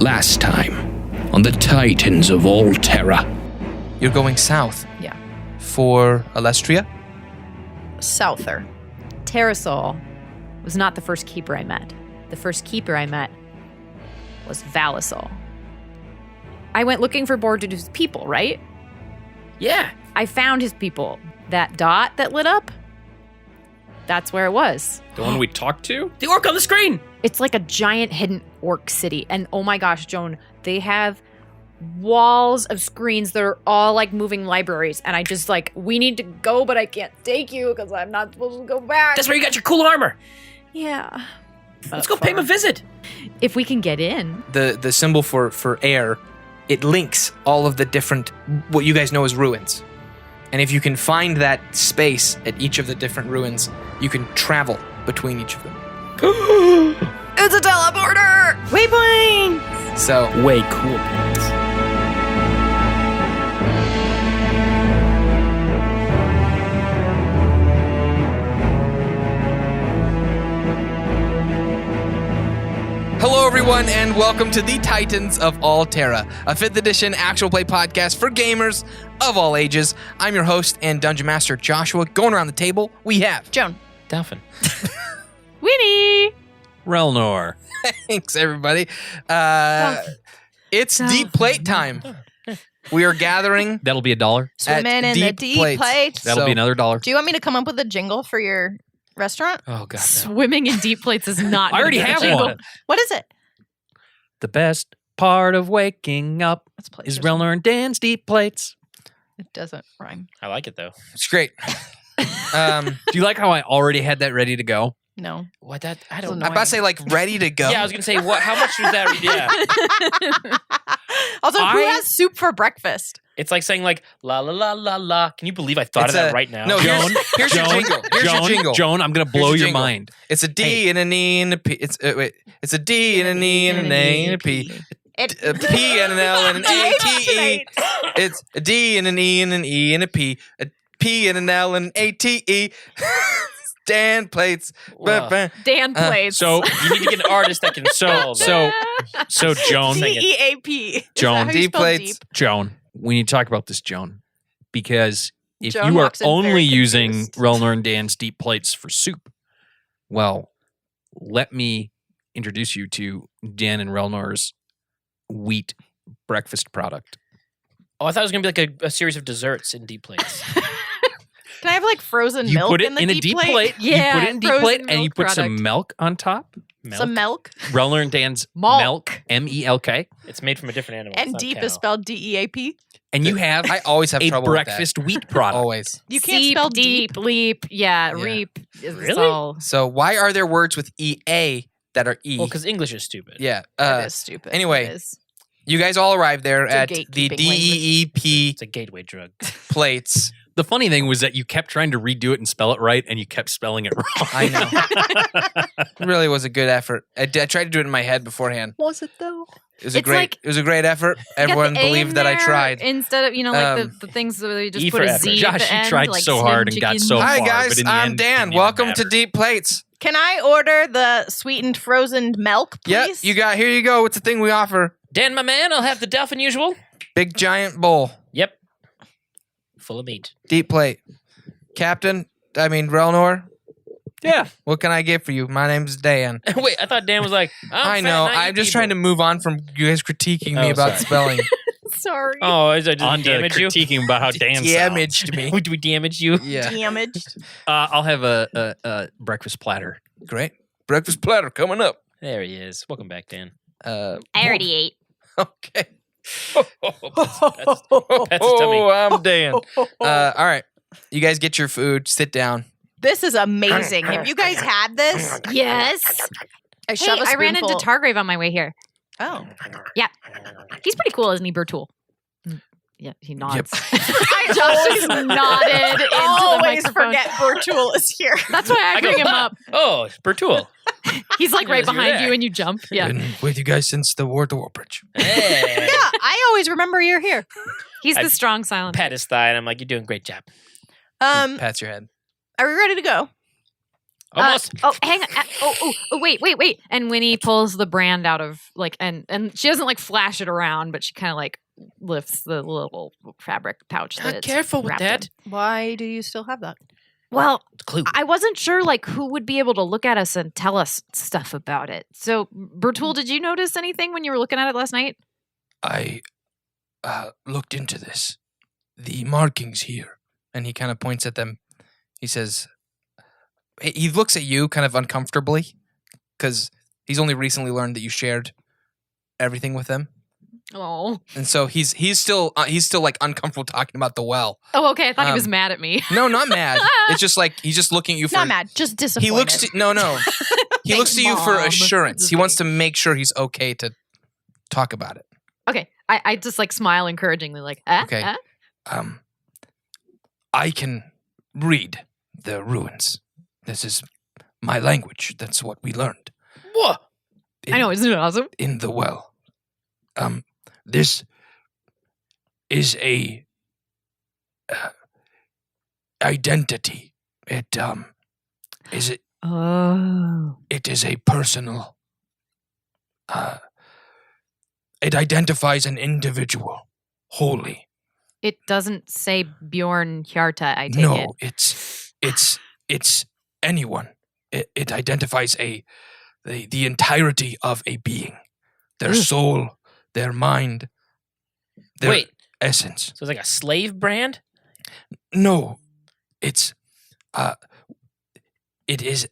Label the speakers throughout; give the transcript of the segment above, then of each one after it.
Speaker 1: Last time, on the Titans of Alterra.
Speaker 2: You're going south.
Speaker 3: Yeah.
Speaker 2: For Alestria?
Speaker 3: Souther.
Speaker 4: Terrasol was not the first keeper I met. The first keeper I met was Valla'Sol. I went looking for Burtool's people, right?
Speaker 5: Yeah.
Speaker 4: I found his people. That dot that lit up, that's where it was.
Speaker 6: The one we talked to?
Speaker 5: The orc on the screen!
Speaker 4: It's like a giant hidden orc city. And oh my gosh, Joan, they have walls of screens that are all like moving libraries. And I just like, we need to go, but I can't take you because I'm not supposed to go back.
Speaker 5: That's where you got your cool armor.
Speaker 4: Yeah.
Speaker 5: Let's go pay him a visit.
Speaker 4: If we can get in.
Speaker 2: The symbol for air, it links all of the different, what you guys know as ruins. And if you can find that space at each of the different ruins, you can travel between each of them.
Speaker 3: It's a teleporter! Waypoint!
Speaker 2: So,
Speaker 5: Way cool points.
Speaker 2: hello everyone, and welcome to the Titans of Alterra, a 5th edition actual play podcast for gamers of all ages. I'm your host and Dungeon Master Joshua. Going around the table, we have
Speaker 3: Joan.
Speaker 5: Dolphin.
Speaker 4: Winnie!
Speaker 6: Relnor.
Speaker 2: Thanks, everybody. It's deep plate time. We are gathering.
Speaker 6: That'll be $1.
Speaker 3: Swimming in the deep plates.
Speaker 6: That'll be another $1.
Speaker 3: Do you want me to come up with a jingle for your restaurant?
Speaker 2: Oh, God. No.
Speaker 4: Swimming in deep plates is not.
Speaker 6: I already
Speaker 4: gonna be a
Speaker 6: have
Speaker 4: jingle.
Speaker 6: one.
Speaker 3: What is it?
Speaker 6: The best part of waking up
Speaker 3: Let's play
Speaker 6: is
Speaker 3: for some-
Speaker 6: Relnor and Dan's deep plates.
Speaker 3: It doesn't rhyme.
Speaker 5: I like it, though.
Speaker 2: It's great.
Speaker 6: Do you like how I already had that ready to go?
Speaker 3: No.
Speaker 5: What that? I
Speaker 3: It's
Speaker 5: don't
Speaker 2: I'm
Speaker 5: know.
Speaker 2: about to say, like, ready to go.
Speaker 5: Yeah, I was going to say, what? How much was that? Yeah.
Speaker 3: Also, who
Speaker 6: I-
Speaker 3: has soup for breakfast?
Speaker 5: It's like saying, like, la, la, la, la, la. Can you believe I thought
Speaker 2: It's
Speaker 5: of that
Speaker 2: a-
Speaker 5: right now?
Speaker 2: No, here's your jingle. Here's your jingle.
Speaker 6: Joan, I'm going to blow
Speaker 2: Here's
Speaker 6: your
Speaker 2: your jingle.
Speaker 6: mind.
Speaker 2: It's a D and an E and a P. It's It's a D and an E and an A and a P. A P and an L and an A T E. It's a D and an E and an E and a P. A P and an L and an A T E. Dan plates.
Speaker 5: Wow.
Speaker 4: Dan plays.
Speaker 6: So,
Speaker 5: You need to get an artist that can solve that.
Speaker 6: so Joan,
Speaker 3: DEAP.
Speaker 6: Joan,
Speaker 2: deep plates.
Speaker 6: Joan, we need to talk about this, Joan, because if
Speaker 3: Joan
Speaker 6: you are
Speaker 3: walks in
Speaker 6: only
Speaker 3: very
Speaker 6: using
Speaker 3: confused.
Speaker 6: Relnor and Dan's deep plates for soup, well, let me introduce you to Dan and Relnor's wheat breakfast product.
Speaker 5: Oh, I thought it was going to be like a series of desserts in deep plates.
Speaker 3: Can I have like frozen
Speaker 6: You
Speaker 3: milk
Speaker 6: put it
Speaker 3: in the
Speaker 6: in a
Speaker 3: deep
Speaker 6: deep
Speaker 3: plate?
Speaker 6: plate.
Speaker 4: Yeah,
Speaker 6: you put it in deep
Speaker 4: frozen
Speaker 6: plate, and you
Speaker 4: milk
Speaker 6: put some
Speaker 4: product.
Speaker 6: milk on top.
Speaker 3: Some milk.
Speaker 6: Relnor and Dan's
Speaker 4: Malk.
Speaker 6: milk, MELK,
Speaker 5: It's made from a different animal.
Speaker 3: And
Speaker 5: It's not
Speaker 3: deep
Speaker 5: cow.
Speaker 3: is spelled DEAP.
Speaker 6: and you have
Speaker 2: I always have
Speaker 6: a
Speaker 2: trouble
Speaker 6: breakfast wheat product.
Speaker 2: Always.
Speaker 3: You can't
Speaker 4: Seep,
Speaker 3: spell
Speaker 4: deep, leap. Yeah,
Speaker 2: Yeah.
Speaker 4: reap. It's
Speaker 5: Really?
Speaker 4: all.
Speaker 2: So why are there words with EA that are E?
Speaker 5: Well, because English is stupid.
Speaker 2: Yeah.
Speaker 3: That is stupid.
Speaker 2: anyway.
Speaker 3: It is.
Speaker 2: You guys all arrived there
Speaker 3: It's a
Speaker 2: at the
Speaker 3: gatekeeping
Speaker 2: DEEP
Speaker 5: It's a gateway drug.
Speaker 2: plates.
Speaker 6: The funny thing was that you kept trying to redo it and spell it right, and you kept spelling it wrong.
Speaker 2: I know. It really was a good effort. I tried to do it in my head beforehand.
Speaker 4: Was it though?
Speaker 2: It was a
Speaker 4: It's
Speaker 2: great.
Speaker 4: like-
Speaker 2: it was a great effort. Everyone
Speaker 4: Get the A
Speaker 2: believed
Speaker 4: in
Speaker 2: that I
Speaker 4: there
Speaker 2: tried.
Speaker 4: Instead of, like the things where you just
Speaker 5: E
Speaker 4: put
Speaker 5: for
Speaker 4: a
Speaker 5: effort.
Speaker 4: Z
Speaker 6: Josh,
Speaker 4: at the
Speaker 6: you
Speaker 4: end,
Speaker 6: tried
Speaker 4: like
Speaker 6: so
Speaker 4: slim
Speaker 6: hard and got
Speaker 4: chicken.
Speaker 6: so
Speaker 2: Hi
Speaker 6: far,
Speaker 2: guys,
Speaker 6: but in the
Speaker 2: I'm
Speaker 6: end,
Speaker 2: Dan.
Speaker 6: didn't even
Speaker 2: Welcome to
Speaker 6: matter.
Speaker 2: Deep Plates.
Speaker 3: Can I order the sweetened frozen milk,
Speaker 2: Yep,
Speaker 3: please?
Speaker 2: you got. Here you go. It's the thing we offer.
Speaker 5: Dan, my man, I'll have the Dolphin usual.
Speaker 2: Big giant bowl.
Speaker 5: Yep. Full of meat.
Speaker 2: Deep plate. Captain. I mean Relnor.
Speaker 6: Yeah.
Speaker 2: What can I get for you? My name's Dan.
Speaker 5: Wait, I thought Dan was like,
Speaker 2: I know. I'm just trying to move on from you guys critiquing me
Speaker 5: Oh,
Speaker 2: about
Speaker 5: sorry.
Speaker 2: spelling.
Speaker 4: Sorry.
Speaker 5: Oh, is I just
Speaker 6: On to
Speaker 5: damage you?
Speaker 6: critiquing about how Dan sounds.
Speaker 2: Damaged me.
Speaker 5: Do we damage you?
Speaker 2: Yeah.
Speaker 3: Damaged.
Speaker 6: I'll have a breakfast platter.
Speaker 2: Great. Breakfast platter coming up.
Speaker 5: There he is. Welcome back, Dan.
Speaker 4: I already ate.
Speaker 2: Okay.
Speaker 5: Pets his tummy.
Speaker 2: Oh, I'm Dan. All right. You guys get your food. Sit down.
Speaker 3: This is amazing. Have you guys had this?
Speaker 4: Yes.
Speaker 3: I
Speaker 4: Hey,
Speaker 3: shove a
Speaker 4: I ran into
Speaker 3: spoonful-
Speaker 4: Targrave on my way here.
Speaker 3: Oh.
Speaker 4: He's pretty cool, isn't he, Burtool? Yeah, he nods.
Speaker 3: I
Speaker 4: Josh just nodded into the
Speaker 3: always
Speaker 4: microphone.
Speaker 3: forget Burtool is here.
Speaker 4: That's why I
Speaker 5: I go,
Speaker 4: bring him up.
Speaker 5: Oh, Burtool.
Speaker 4: He's like right
Speaker 5: Yes, you're
Speaker 4: behind
Speaker 5: there.
Speaker 4: you and you jump. Yeah.
Speaker 2: Been with you guys since the War at the Warbridge.
Speaker 5: Hey.
Speaker 3: Yeah, I always remember you're here.
Speaker 4: He's
Speaker 5: I
Speaker 4: the strong silent.
Speaker 5: Pat his thigh, and I'm like, you're doing a great job.
Speaker 2: Pats your head.
Speaker 3: Are we ready to go?
Speaker 5: Almost.
Speaker 4: Hang on. Wait. And Winnie pulls the brand out of and she doesn't flash it around, but she kind of lifts the little fabric pouch. That it's
Speaker 5: Careful with
Speaker 4: wrapped
Speaker 5: that.
Speaker 4: in.
Speaker 3: Why do you still have that?
Speaker 4: Well,
Speaker 5: Clue.
Speaker 4: I wasn't sure who would be able to look at us and tell us stuff about it. So, Burtool, did you notice anything when you were looking at it last night?
Speaker 2: I looked into this. The markings here. And he kind of points at them. He says, he looks at you kind of uncomfortably because he's only recently learned that you shared everything with him.
Speaker 4: Oh.
Speaker 2: And so he's still uncomfortable talking about the well.
Speaker 4: Oh, okay. I thought he was
Speaker 2: Um,
Speaker 4: mad at me.
Speaker 2: No, not mad. It's just he's just looking at you for
Speaker 3: Not mad, just disappointed.
Speaker 2: He looks to no. He looks to you for
Speaker 3: Mom.
Speaker 2: assurance. He wants to make sure he's okay to talk about it.
Speaker 4: Okay. I just smile encouragingly
Speaker 2: Okay. I can read the ruins. This is my language. That's what we learned.
Speaker 5: What?
Speaker 4: I know, isn't it awesome?
Speaker 2: In the well. This is a identity. It
Speaker 4: Oh.
Speaker 2: It is a personal. It identifies an individual wholly.
Speaker 4: It doesn't say Bjorn Hjarta, I take it.
Speaker 2: No, it's anyone. It identifies the entirety of a being, their soul, their mind, their
Speaker 5: Wait.
Speaker 2: essence.
Speaker 5: So it's like a slave brand?
Speaker 2: No, it is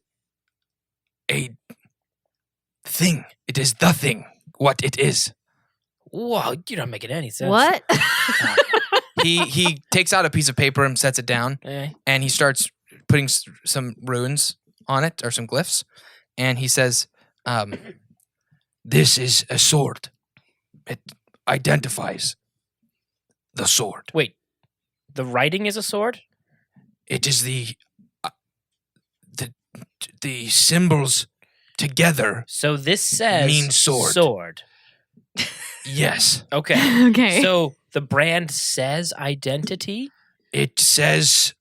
Speaker 2: a thing. It is the thing. What it is.
Speaker 5: Whoa, you're not making any sense.
Speaker 4: What?
Speaker 2: He takes out a piece of paper and sets it down,
Speaker 5: Eh.
Speaker 2: and he starts putting some runes on it or some glyphs, and he says, "This is a sword. It identifies the sword.
Speaker 5: Wait, the writing is a sword?
Speaker 2: It is the symbols together.
Speaker 5: So this says
Speaker 2: Mean sword.
Speaker 5: Sword.
Speaker 2: Yes,
Speaker 5: Okay.
Speaker 4: Okay.
Speaker 5: So the brand says identity?
Speaker 2: it says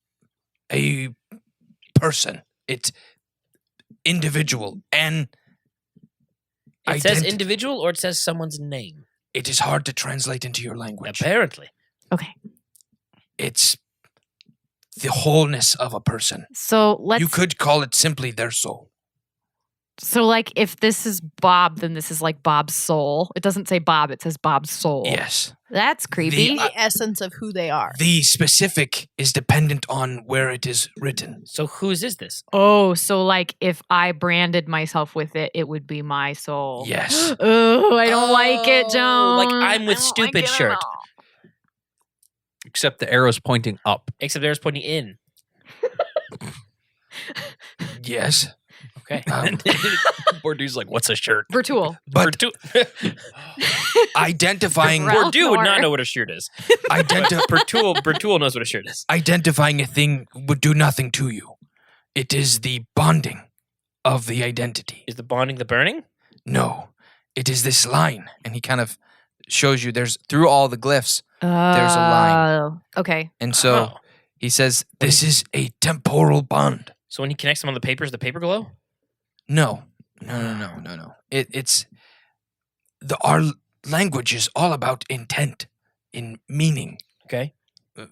Speaker 2: a person. It's individual, and
Speaker 5: It says
Speaker 2: identi-
Speaker 5: individual or it says someone's name?
Speaker 2: it is hard to translate into your language.
Speaker 5: Apparently.
Speaker 4: Okay.
Speaker 2: It's the wholeness of a person.
Speaker 4: So let's.
Speaker 2: You could call it simply their soul.
Speaker 4: So if this is Bob, then this is Bob's soul. It doesn't say Bob; it says Bob's soul.
Speaker 2: Yes.
Speaker 4: That's creepy.
Speaker 3: The essence of who they are.
Speaker 2: The specific is dependent on where it is written.
Speaker 5: So whose is this?
Speaker 4: Oh, so if I branded myself with it, it would be my soul.
Speaker 2: Yes.
Speaker 4: Oh, I don't like it, Joan.
Speaker 5: Like I'm with
Speaker 4: I don't
Speaker 5: stupid
Speaker 4: like it at
Speaker 5: shirt.
Speaker 4: all.
Speaker 6: Except the arrow's pointing up.
Speaker 5: Except there's pointing in.
Speaker 2: Yes.
Speaker 5: Okay.
Speaker 6: Bordu's like, what's a shirt?
Speaker 4: Burtool.
Speaker 2: But
Speaker 5: Burtool
Speaker 2: identifying
Speaker 4: Ralph
Speaker 5: would not
Speaker 4: Nor.
Speaker 5: know what a shirt is.
Speaker 2: identi-
Speaker 5: Burtool knows what a shirt is.
Speaker 2: identifying a thing would do nothing to you. It is the bonding of the identity.
Speaker 5: Is the bonding the burning?
Speaker 2: No. It is this line. And he kind of shows you there's through all the glyphs. There's a line.
Speaker 4: Oh, okay.
Speaker 2: And so
Speaker 5: Oh.
Speaker 2: he says, this is a temporal bond.
Speaker 5: So when he connects them on the papers, the paper glow?
Speaker 2: No. It's our language is all about intent, in meaning.
Speaker 5: Okay.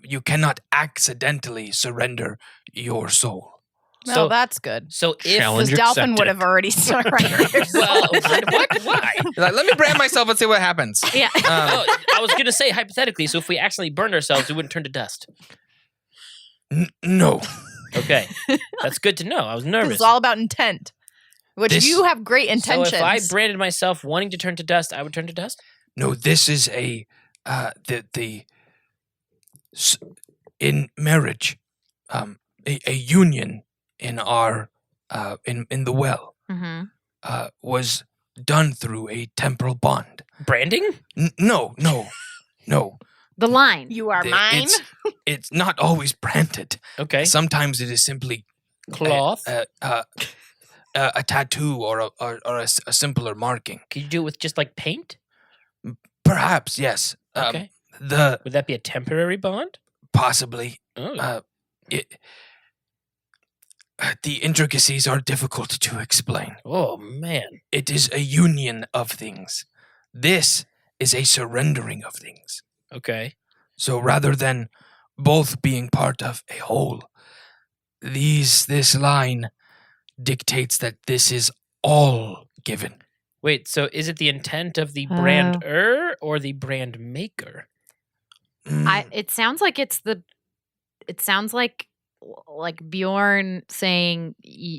Speaker 2: You cannot accidentally surrender your soul.
Speaker 3: Well,
Speaker 5: So
Speaker 3: that's good.
Speaker 5: so if
Speaker 6: Challenge
Speaker 3: Because Dalphin
Speaker 6: accepted.
Speaker 3: would have already started right there.
Speaker 5: well, what? Why?
Speaker 2: You're like, let me brand myself and see what happens.
Speaker 4: Yeah.
Speaker 5: Oh, I was gonna say hypothetically. So if we accidentally burned ourselves, we wouldn't turn to dust.
Speaker 2: No.
Speaker 5: Okay, that's good to know. I was nervous.
Speaker 3: It's all about intent. Which
Speaker 2: This-
Speaker 3: you have great
Speaker 5: So
Speaker 3: intentions.
Speaker 5: if I branded myself wanting to turn to dust, I would turn to dust.
Speaker 2: No, this is in marriage, a union in our in the well
Speaker 4: Mm-hmm.
Speaker 2: was done through a temporal bond.
Speaker 5: Branding?
Speaker 2: No.
Speaker 4: The line.
Speaker 3: You are
Speaker 2: The-
Speaker 3: mine.
Speaker 2: It's not always branded.
Speaker 5: Okay.
Speaker 2: Sometimes it is simply
Speaker 5: Cloth.
Speaker 2: a tattoo or a simpler marking.
Speaker 5: Could you do it with just like paint?
Speaker 2: Perhaps yes.
Speaker 5: Okay.
Speaker 2: The
Speaker 5: Would that be a temporary bond?
Speaker 2: possibly
Speaker 5: Oh.
Speaker 2: it. The intricacies are difficult to explain.
Speaker 5: Oh man.
Speaker 2: It is a union of things. This is a surrendering of things.
Speaker 5: Okay.
Speaker 2: So rather than both being part of a whole, this line dictates that this is all given.
Speaker 5: Wait, so is it the intent of the brander or the brand maker?
Speaker 4: It sounds like it sounds like Bjorn saying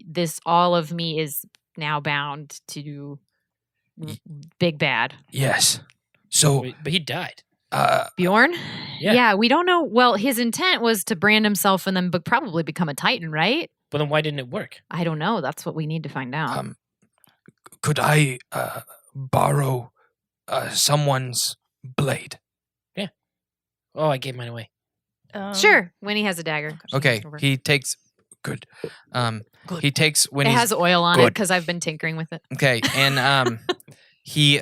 Speaker 4: this all of me is now bound to Big Bad.
Speaker 2: Yes. So
Speaker 5: Wait, but he died.
Speaker 4: Bjorn?
Speaker 5: Yeah.
Speaker 4: We don't know. Well, his intent was to brand himself and then probably become a Titan, right?
Speaker 5: But then why didn't it work?
Speaker 4: I don't know. That's what we need to find out.
Speaker 2: could I borrow someone's blade?
Speaker 5: Yeah. Oh, I gave mine away.
Speaker 4: Sure. Winnie has a dagger.
Speaker 2: Okay, he takes. Good. He takes when
Speaker 4: It
Speaker 2: he's
Speaker 4: has oil on it
Speaker 2: good.
Speaker 4: because I've been tinkering with it.
Speaker 2: okay, and he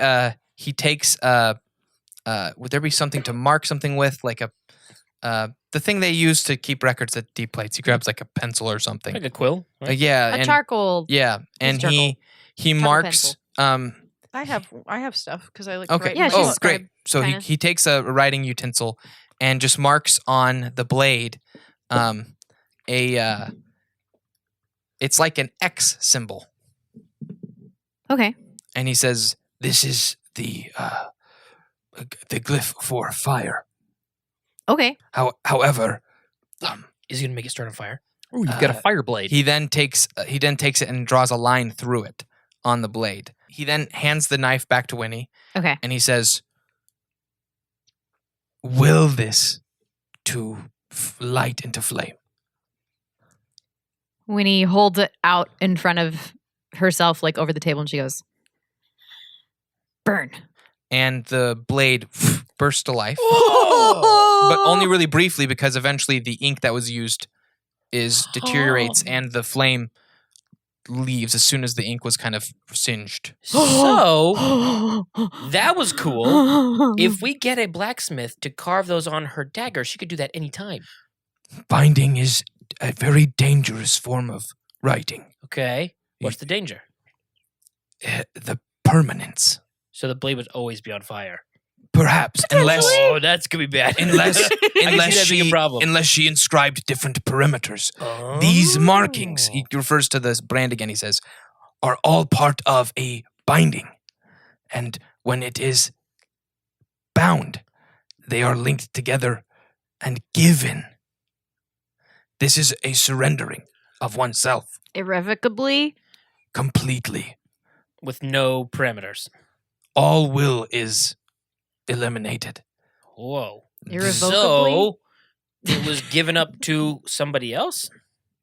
Speaker 2: takes would there be something to mark something with, like a the thing they use to keep records at deep plates? He grabs like a pencil or something.
Speaker 5: Like a quill. Right?
Speaker 2: Yeah,
Speaker 4: A
Speaker 2: and
Speaker 4: charcoal.
Speaker 2: yeah, and
Speaker 4: charcoal.
Speaker 2: he marks.
Speaker 3: I have stuff because I like.
Speaker 2: Okay.
Speaker 3: write
Speaker 4: Yeah,
Speaker 3: my
Speaker 4: she's
Speaker 2: Oh,
Speaker 3: book.
Speaker 4: scribe,
Speaker 2: great. So
Speaker 4: kinda.
Speaker 2: he takes a writing utensil and just marks on the blade it's like an X symbol.
Speaker 4: Okay.
Speaker 2: And he says, "This is the glyph for fire.
Speaker 4: Okay.
Speaker 2: However,
Speaker 5: Is he gonna make it start on fire?
Speaker 6: Ooh, you've got a fire blade.
Speaker 2: he then takes it and draws a line through it on the blade. He then hands the knife back to Winnie,
Speaker 4: Okay.
Speaker 2: and he says, "Will this to light into flame?"
Speaker 4: Winnie holds it out in front of herself, like over the table, and she goes, "Burn."
Speaker 2: And the blade bursts to life,
Speaker 5: Oh!
Speaker 2: but only really briefly, because eventually the ink that was used deteriorates and the flame leaves as soon as the ink was kind of singed.
Speaker 5: So that was cool. If we get a blacksmith to carve those on her dagger, she could do that anytime.
Speaker 2: Binding is a very dangerous form of writing.
Speaker 5: Okay. What's the danger?
Speaker 2: The permanence,
Speaker 5: So the blade would always be on fire.
Speaker 2: perhaps, unless
Speaker 5: Oh, that's gonna be bad.
Speaker 2: unless
Speaker 5: I can see that being a problem.
Speaker 2: unless she inscribed different perimeters. These markings, he refers to this brand again, he says, are all part of a binding. And when it is bound, they are linked together and given. This is a surrendering of oneself
Speaker 4: Irrevocably.
Speaker 2: completely.
Speaker 5: with no parameters.
Speaker 2: All will is eliminated.
Speaker 5: Whoa.
Speaker 4: Irrevocably?
Speaker 5: So it was given up to somebody else,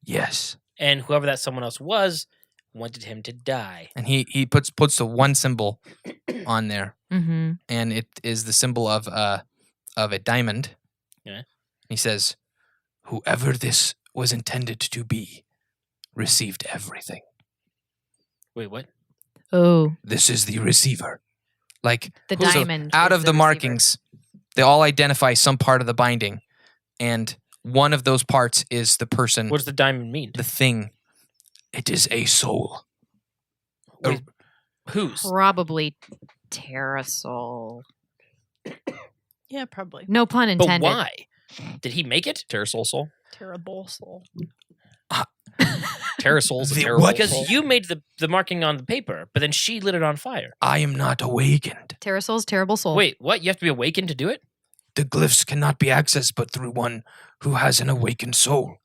Speaker 2: Yes.
Speaker 5: and whoever that someone else was wanted him to die.
Speaker 2: And he puts the one symbol on there,
Speaker 4: Mm-hmm.
Speaker 2: and it is the symbol of a diamond.
Speaker 5: Yeah.
Speaker 2: He says, "Whoever this was intended to be received everything.
Speaker 5: Wait, what?
Speaker 4: Oh,
Speaker 2: This is the receiver." Like
Speaker 4: the
Speaker 2: so
Speaker 4: diamond.
Speaker 2: out
Speaker 4: is
Speaker 2: of the
Speaker 4: receiver.
Speaker 2: markings, they all identify some part of the binding, and one of those parts is the person,
Speaker 5: What does the diamond mean?
Speaker 2: the thing. It is a soul.
Speaker 5: Wait, whose?
Speaker 4: Probably Terrasol.
Speaker 3: Yeah, probably.
Speaker 4: No pun
Speaker 5: But
Speaker 4: intended.
Speaker 5: why? Did he make it?
Speaker 6: Terrasol soul.
Speaker 3: Terrible soul.
Speaker 6: Terrasol's a
Speaker 2: The
Speaker 6: terrible
Speaker 2: what?
Speaker 5: Because
Speaker 6: soul.
Speaker 5: you made the marking on the paper, but then she lit it on fire.
Speaker 2: I am not awakened.
Speaker 4: Terrasol's terrible soul.
Speaker 5: Wait, what? You have to be awakened to do it?
Speaker 2: The glyphs cannot be accessed but through one who has an awakened soul.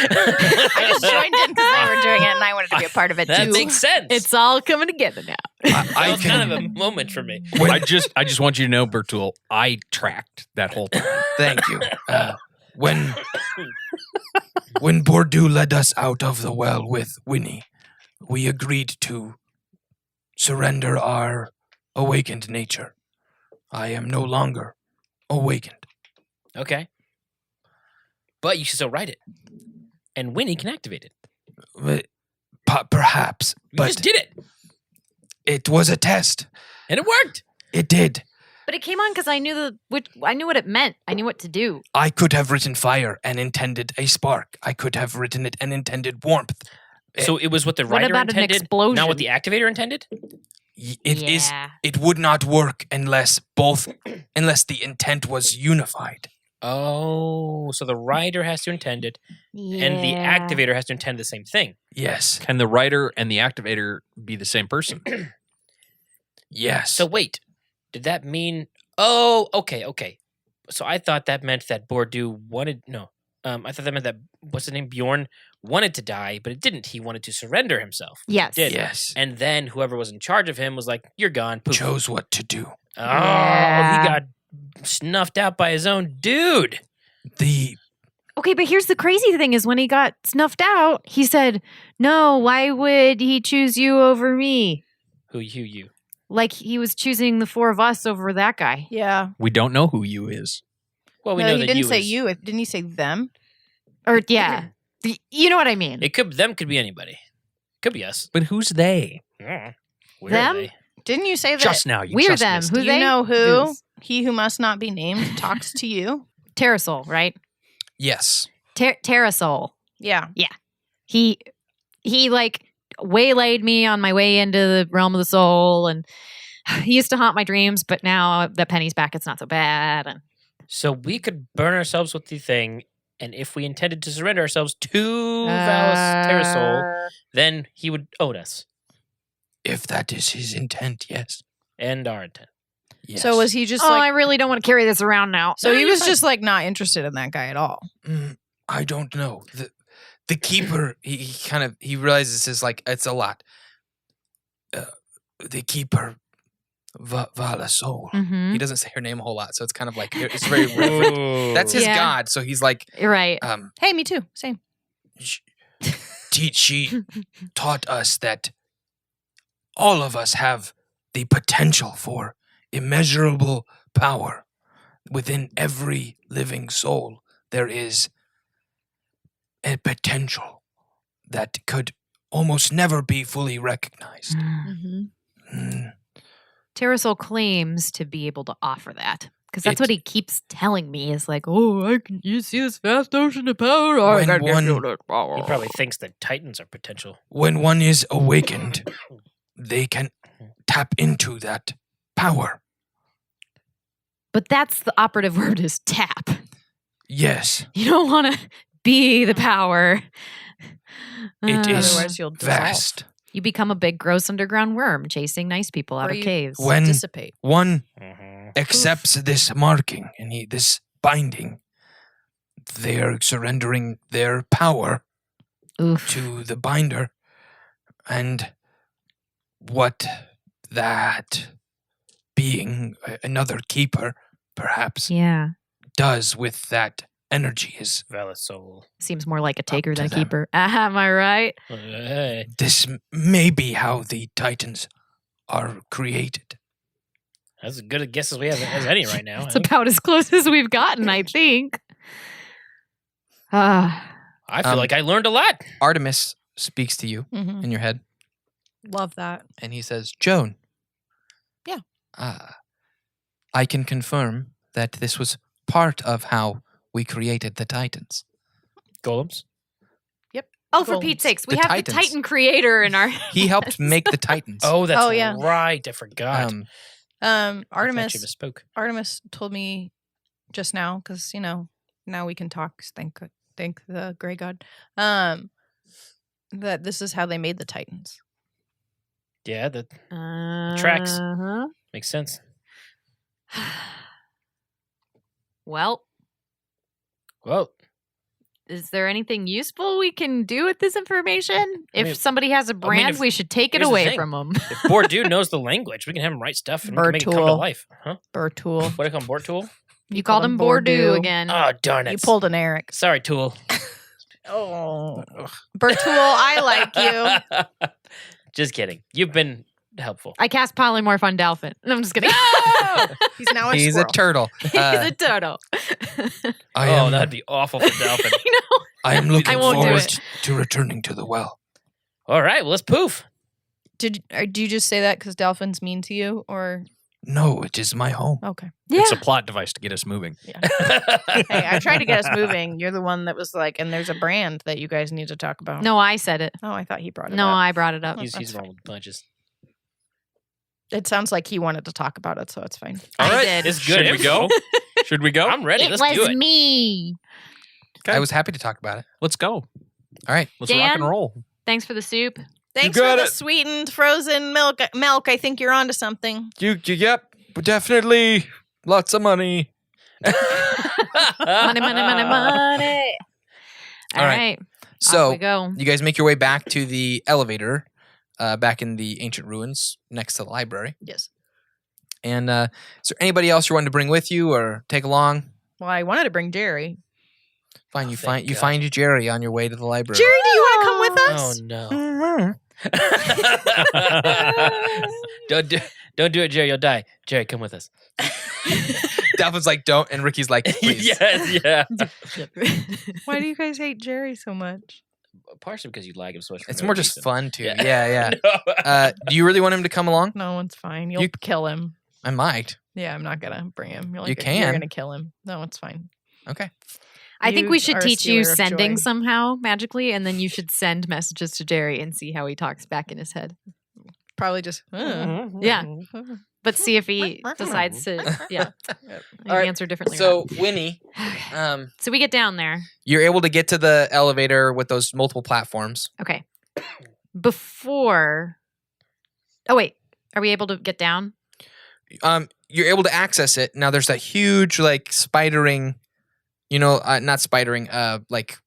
Speaker 3: I just joined in because they were doing it, and I wanted to be a part of it
Speaker 5: That
Speaker 3: too.
Speaker 5: makes sense.
Speaker 4: It's all coming together now.
Speaker 5: that
Speaker 2: I
Speaker 5: was
Speaker 2: can,
Speaker 5: kind of a moment for me.
Speaker 6: I just want you to know, Burtool, I tracked that whole time.
Speaker 2: thank you. When Burtool led us out of the well with Winnie, we agreed to surrender our awakened nature. I am no longer awakened.
Speaker 5: Okay. But you should still write it. And Winnie can activate it.
Speaker 2: Perhaps,
Speaker 5: You
Speaker 2: but
Speaker 5: just did it.
Speaker 2: it was a test.
Speaker 5: And it worked.
Speaker 2: It did.
Speaker 4: But it came on because I knew I knew what it meant. I knew what to do.
Speaker 2: I could have written fire and intended a spark. I could have written it and intended warmth.
Speaker 5: So it was what the
Speaker 4: What
Speaker 5: writer
Speaker 4: about an
Speaker 5: intended,
Speaker 4: explosion?
Speaker 5: not what the activator intended?
Speaker 2: It is. It would not work unless the intent was unified.
Speaker 5: Oh, so the writer has to intend it, and the activator has to intend the same thing.
Speaker 2: Yes.
Speaker 6: Can the writer and the activator be the same person?
Speaker 2: Yes.
Speaker 5: So wait, did that mean? Oh, okay. So I thought that meant that Burtool wanted I thought that meant that what's his name, Bjorn, wanted to die, but it didn't. He wanted to surrender himself.
Speaker 4: Yes.
Speaker 5: Did.
Speaker 2: Yes.
Speaker 5: And then whoever was in charge of him was like, "You're gone." Poof.
Speaker 2: Chose what to do.
Speaker 5: Oh,
Speaker 4: Yeah.
Speaker 5: he got snuffed out by his own dude.
Speaker 4: Okay, but here's the crazy thing is when he got snuffed out, he said, "No, why would he choose you over me?"
Speaker 5: Who you?
Speaker 4: Like he was choosing the four of us over that guy.
Speaker 3: Yeah.
Speaker 6: We don't know who you is.
Speaker 5: Well, we
Speaker 3: No,
Speaker 5: know
Speaker 3: he
Speaker 5: that
Speaker 3: didn't
Speaker 5: you
Speaker 3: say
Speaker 5: is-
Speaker 3: you. Didn't he say them?
Speaker 4: Or yeah. You know what I mean.
Speaker 5: It could be anybody. Could be us.
Speaker 6: But who's they?
Speaker 5: Where
Speaker 4: Them?
Speaker 5: are they?
Speaker 3: Didn't you say that?
Speaker 6: Just now, you
Speaker 4: We're
Speaker 6: just
Speaker 4: them.
Speaker 6: missed
Speaker 4: Who
Speaker 6: it.
Speaker 3: you
Speaker 4: they?
Speaker 3: know who?
Speaker 4: Who's?
Speaker 3: He who must not be named talks to you.
Speaker 4: Terrasol, right?
Speaker 2: Yes.
Speaker 4: Terrasol.
Speaker 3: Yeah.
Speaker 4: He like waylaid me on my way into the realm of the soul, and he used to haunt my dreams. But now that Penny's back, it's not so bad. And
Speaker 5: So we could burn ourselves with the thing, and if we intended to surrender ourselves to Valis Terrasol, then he would own us
Speaker 2: If that is his intent, yes.
Speaker 5: and our intent.
Speaker 2: Yes.
Speaker 3: So was he just
Speaker 4: I
Speaker 3: like?
Speaker 4: really don't want to carry this around now.
Speaker 3: So he was just like not interested in that guy at all.
Speaker 2: I don't know. The keeper, he realizes it's a lot. The keeper, Valla'Sol.
Speaker 4: Mhm.
Speaker 2: He doesn't say her name a whole lot, so it's kind of like it's very reverent. That's his
Speaker 4: Yeah.
Speaker 2: god, so he's like,
Speaker 4: You're right.
Speaker 3: Hey, me too. Same.
Speaker 2: she taught us that all of us have the potential for immeasurable power. Within every living soul, there is a potential that could almost never be fully recognized. Mm.
Speaker 4: Terrasol claims to be able to offer that. Because that's
Speaker 2: It-
Speaker 4: what he keeps telling me is like, you see this vast ocean of power?
Speaker 2: When
Speaker 4: I can
Speaker 2: one-
Speaker 4: feel that power.
Speaker 5: He probably thinks that Titans are potential.
Speaker 2: When one is awakened, they can tap into that power.
Speaker 4: But that's the operative word is tap.
Speaker 2: Yes,
Speaker 4: You don't want to be the power.
Speaker 2: it is
Speaker 3: Otherwise, you'll dissolve.
Speaker 2: vast.
Speaker 4: You become a big, gross underground worm chasing nice people out
Speaker 3: Or
Speaker 4: of
Speaker 3: you-
Speaker 4: caves.
Speaker 2: When
Speaker 3: Dissipate.
Speaker 2: one
Speaker 5: Mm-hmm.
Speaker 2: accepts this marking and this binding, they are surrendering their power
Speaker 4: Oof.
Speaker 2: to the binder, and what that being, another keeper, perhaps,
Speaker 4: Yeah.
Speaker 2: does with that energy is
Speaker 5: Valla'Sol.
Speaker 4: Seems more like a taker
Speaker 2: to
Speaker 4: than a
Speaker 2: them.
Speaker 4: keeper. Am I right?
Speaker 5: Hey.
Speaker 2: this may be how the Titans are created.
Speaker 5: That's as good a guess as we have as any right now. I
Speaker 4: It's
Speaker 5: think.
Speaker 4: about as close as we've gotten, I think.
Speaker 5: I feel like I learned a lot.
Speaker 2: Artemis speaks to you
Speaker 3: Mhm.
Speaker 2: in your head,
Speaker 3: Love that.
Speaker 2: and he says, Joan.
Speaker 3: Yeah.
Speaker 2: I can confirm that this was part of how we created the Titans.
Speaker 5: Golems.
Speaker 4: Oh, for
Speaker 3: Golems.
Speaker 4: Pete's sakes, we
Speaker 2: The
Speaker 4: have
Speaker 2: Titans.
Speaker 4: the Titan creator in our.
Speaker 2: He helped make the Titans.
Speaker 5: Oh, that's
Speaker 3: Oh, yeah.
Speaker 5: right. I forgot. I thought
Speaker 3: Artemis.
Speaker 5: you misspoke.
Speaker 3: Artemis told me just now because now we can talk. Thank the Gray God. That this is how they made the Titans.
Speaker 5: Yeah, that Tracks.
Speaker 4: Uh-huh.
Speaker 5: makes sense.
Speaker 4: Well,
Speaker 5: Well,
Speaker 4: is there anything useful we can do with this information? If
Speaker 5: mean-
Speaker 4: somebody has a brand,
Speaker 5: if-
Speaker 4: we should take it
Speaker 5: here's the
Speaker 4: away
Speaker 5: thing.
Speaker 4: from them.
Speaker 5: if Burtool knows the language, we can have him write stuff and we can make it come to
Speaker 3: Burtool.
Speaker 5: life. Huh?
Speaker 3: Burtool.
Speaker 5: What do I call him? Burtool?
Speaker 4: You called him Bordeaux again.
Speaker 5: Oh, darn it.
Speaker 3: You pulled an Eric.
Speaker 5: Sorry, Tool.
Speaker 3: Oh, Burtool, I like you.
Speaker 5: Just kidding. You've been helpful.
Speaker 4: I cast polymorph on Dolphin. No, I'm just kidding.
Speaker 3: He's now a
Speaker 2: He's a
Speaker 3: squirrel.
Speaker 2: turtle.
Speaker 4: He's a turtle.
Speaker 2: I
Speaker 5: Oh,
Speaker 2: am,
Speaker 5: that'd be awful for Dolphin.
Speaker 4: I know.
Speaker 2: I am looking
Speaker 4: won't do
Speaker 2: forward
Speaker 4: it.
Speaker 2: to returning to the well.
Speaker 5: All right, well, let's poof.
Speaker 3: Do you just say that because Dolphin's mean to you, or
Speaker 2: No, it is my home.
Speaker 3: Okay.
Speaker 4: Yeah.
Speaker 6: It's a plot device to get us moving.
Speaker 3: Hey, I tried to get us moving. You're the one that was like, and there's a brand that you guys need to talk about.
Speaker 4: No, I said it.
Speaker 3: Oh, I thought he brought it
Speaker 4: No,
Speaker 3: up.
Speaker 4: I brought it up.
Speaker 5: He's
Speaker 3: That's
Speaker 5: rolling with punches.
Speaker 3: It sounds like he wanted to talk about it, so it's fine.
Speaker 6: All
Speaker 4: I
Speaker 6: right,
Speaker 4: did.
Speaker 5: It's good.
Speaker 6: Should we go? Should we go?
Speaker 5: I'm ready.
Speaker 4: It
Speaker 5: Let's
Speaker 4: was
Speaker 5: do it.
Speaker 4: me.
Speaker 6: Okay.
Speaker 2: I was happy to talk about it.
Speaker 6: Let's go.
Speaker 2: All right.
Speaker 6: Let's rock
Speaker 4: Dan?
Speaker 6: and roll.
Speaker 4: Thanks for the soup.
Speaker 3: Thanks
Speaker 6: got
Speaker 3: for the
Speaker 6: it.
Speaker 3: sweetened frozen milk. I think you're onto something.
Speaker 2: Yep. Definitely. Lots of money.
Speaker 4: Money, money, money, money. All
Speaker 2: All
Speaker 4: right.
Speaker 2: right.
Speaker 4: Off
Speaker 2: So
Speaker 4: we go.
Speaker 2: you guys make your way back to the elevator, back in the ancient ruins next to the library.
Speaker 3: Yes.
Speaker 2: And is there anybody else you wanted to bring with you or take along?
Speaker 3: Well, I wanted to bring Jerry.
Speaker 2: Fine,
Speaker 5: Oh,
Speaker 2: you
Speaker 5: thank
Speaker 2: find
Speaker 5: God.
Speaker 2: Jerry on your way to the library.
Speaker 3: Jerry, do you want to come with
Speaker 5: Oh
Speaker 3: us?
Speaker 5: no!
Speaker 2: Mhm.
Speaker 5: Don't do it, Jerry. You'll die. Jerry, come with us.
Speaker 2: Delphin's like, don't, and Ricky's like, please.
Speaker 5: Yes, yeah.
Speaker 3: Why do you guys hate Jerry so much?
Speaker 5: Partially because you like him so much. for
Speaker 2: It's
Speaker 5: no
Speaker 2: more just
Speaker 5: reason.
Speaker 2: fun too.
Speaker 5: Yeah.
Speaker 2: Yeah.
Speaker 5: No.
Speaker 2: Do you really want him to come along?
Speaker 3: No, it's fine. You'll
Speaker 2: You-
Speaker 3: kill him.
Speaker 2: I might.
Speaker 3: Yeah, I'm not gonna bring him. You're
Speaker 2: You
Speaker 3: You're
Speaker 2: can.
Speaker 3: gonna kill him. No, it's fine.
Speaker 2: Okay.
Speaker 4: I think
Speaker 3: You
Speaker 4: we should
Speaker 3: are a
Speaker 4: teach you
Speaker 3: stealer of
Speaker 4: sending
Speaker 3: joy.
Speaker 4: somehow magically, and then you should send messages to Jerry and see how he talks back in his head.
Speaker 3: Probably just.
Speaker 4: Yeah. But see if he decides to,
Speaker 2: All right.
Speaker 4: answer differently. or
Speaker 2: So Winnie,
Speaker 4: not. So we get down there.
Speaker 2: you're able to get to the elevator with those multiple platforms.
Speaker 4: Okay. Before. Oh wait, are we able to get down?
Speaker 2: You're able to access it. Now there's that huge like spidering, not spidering, like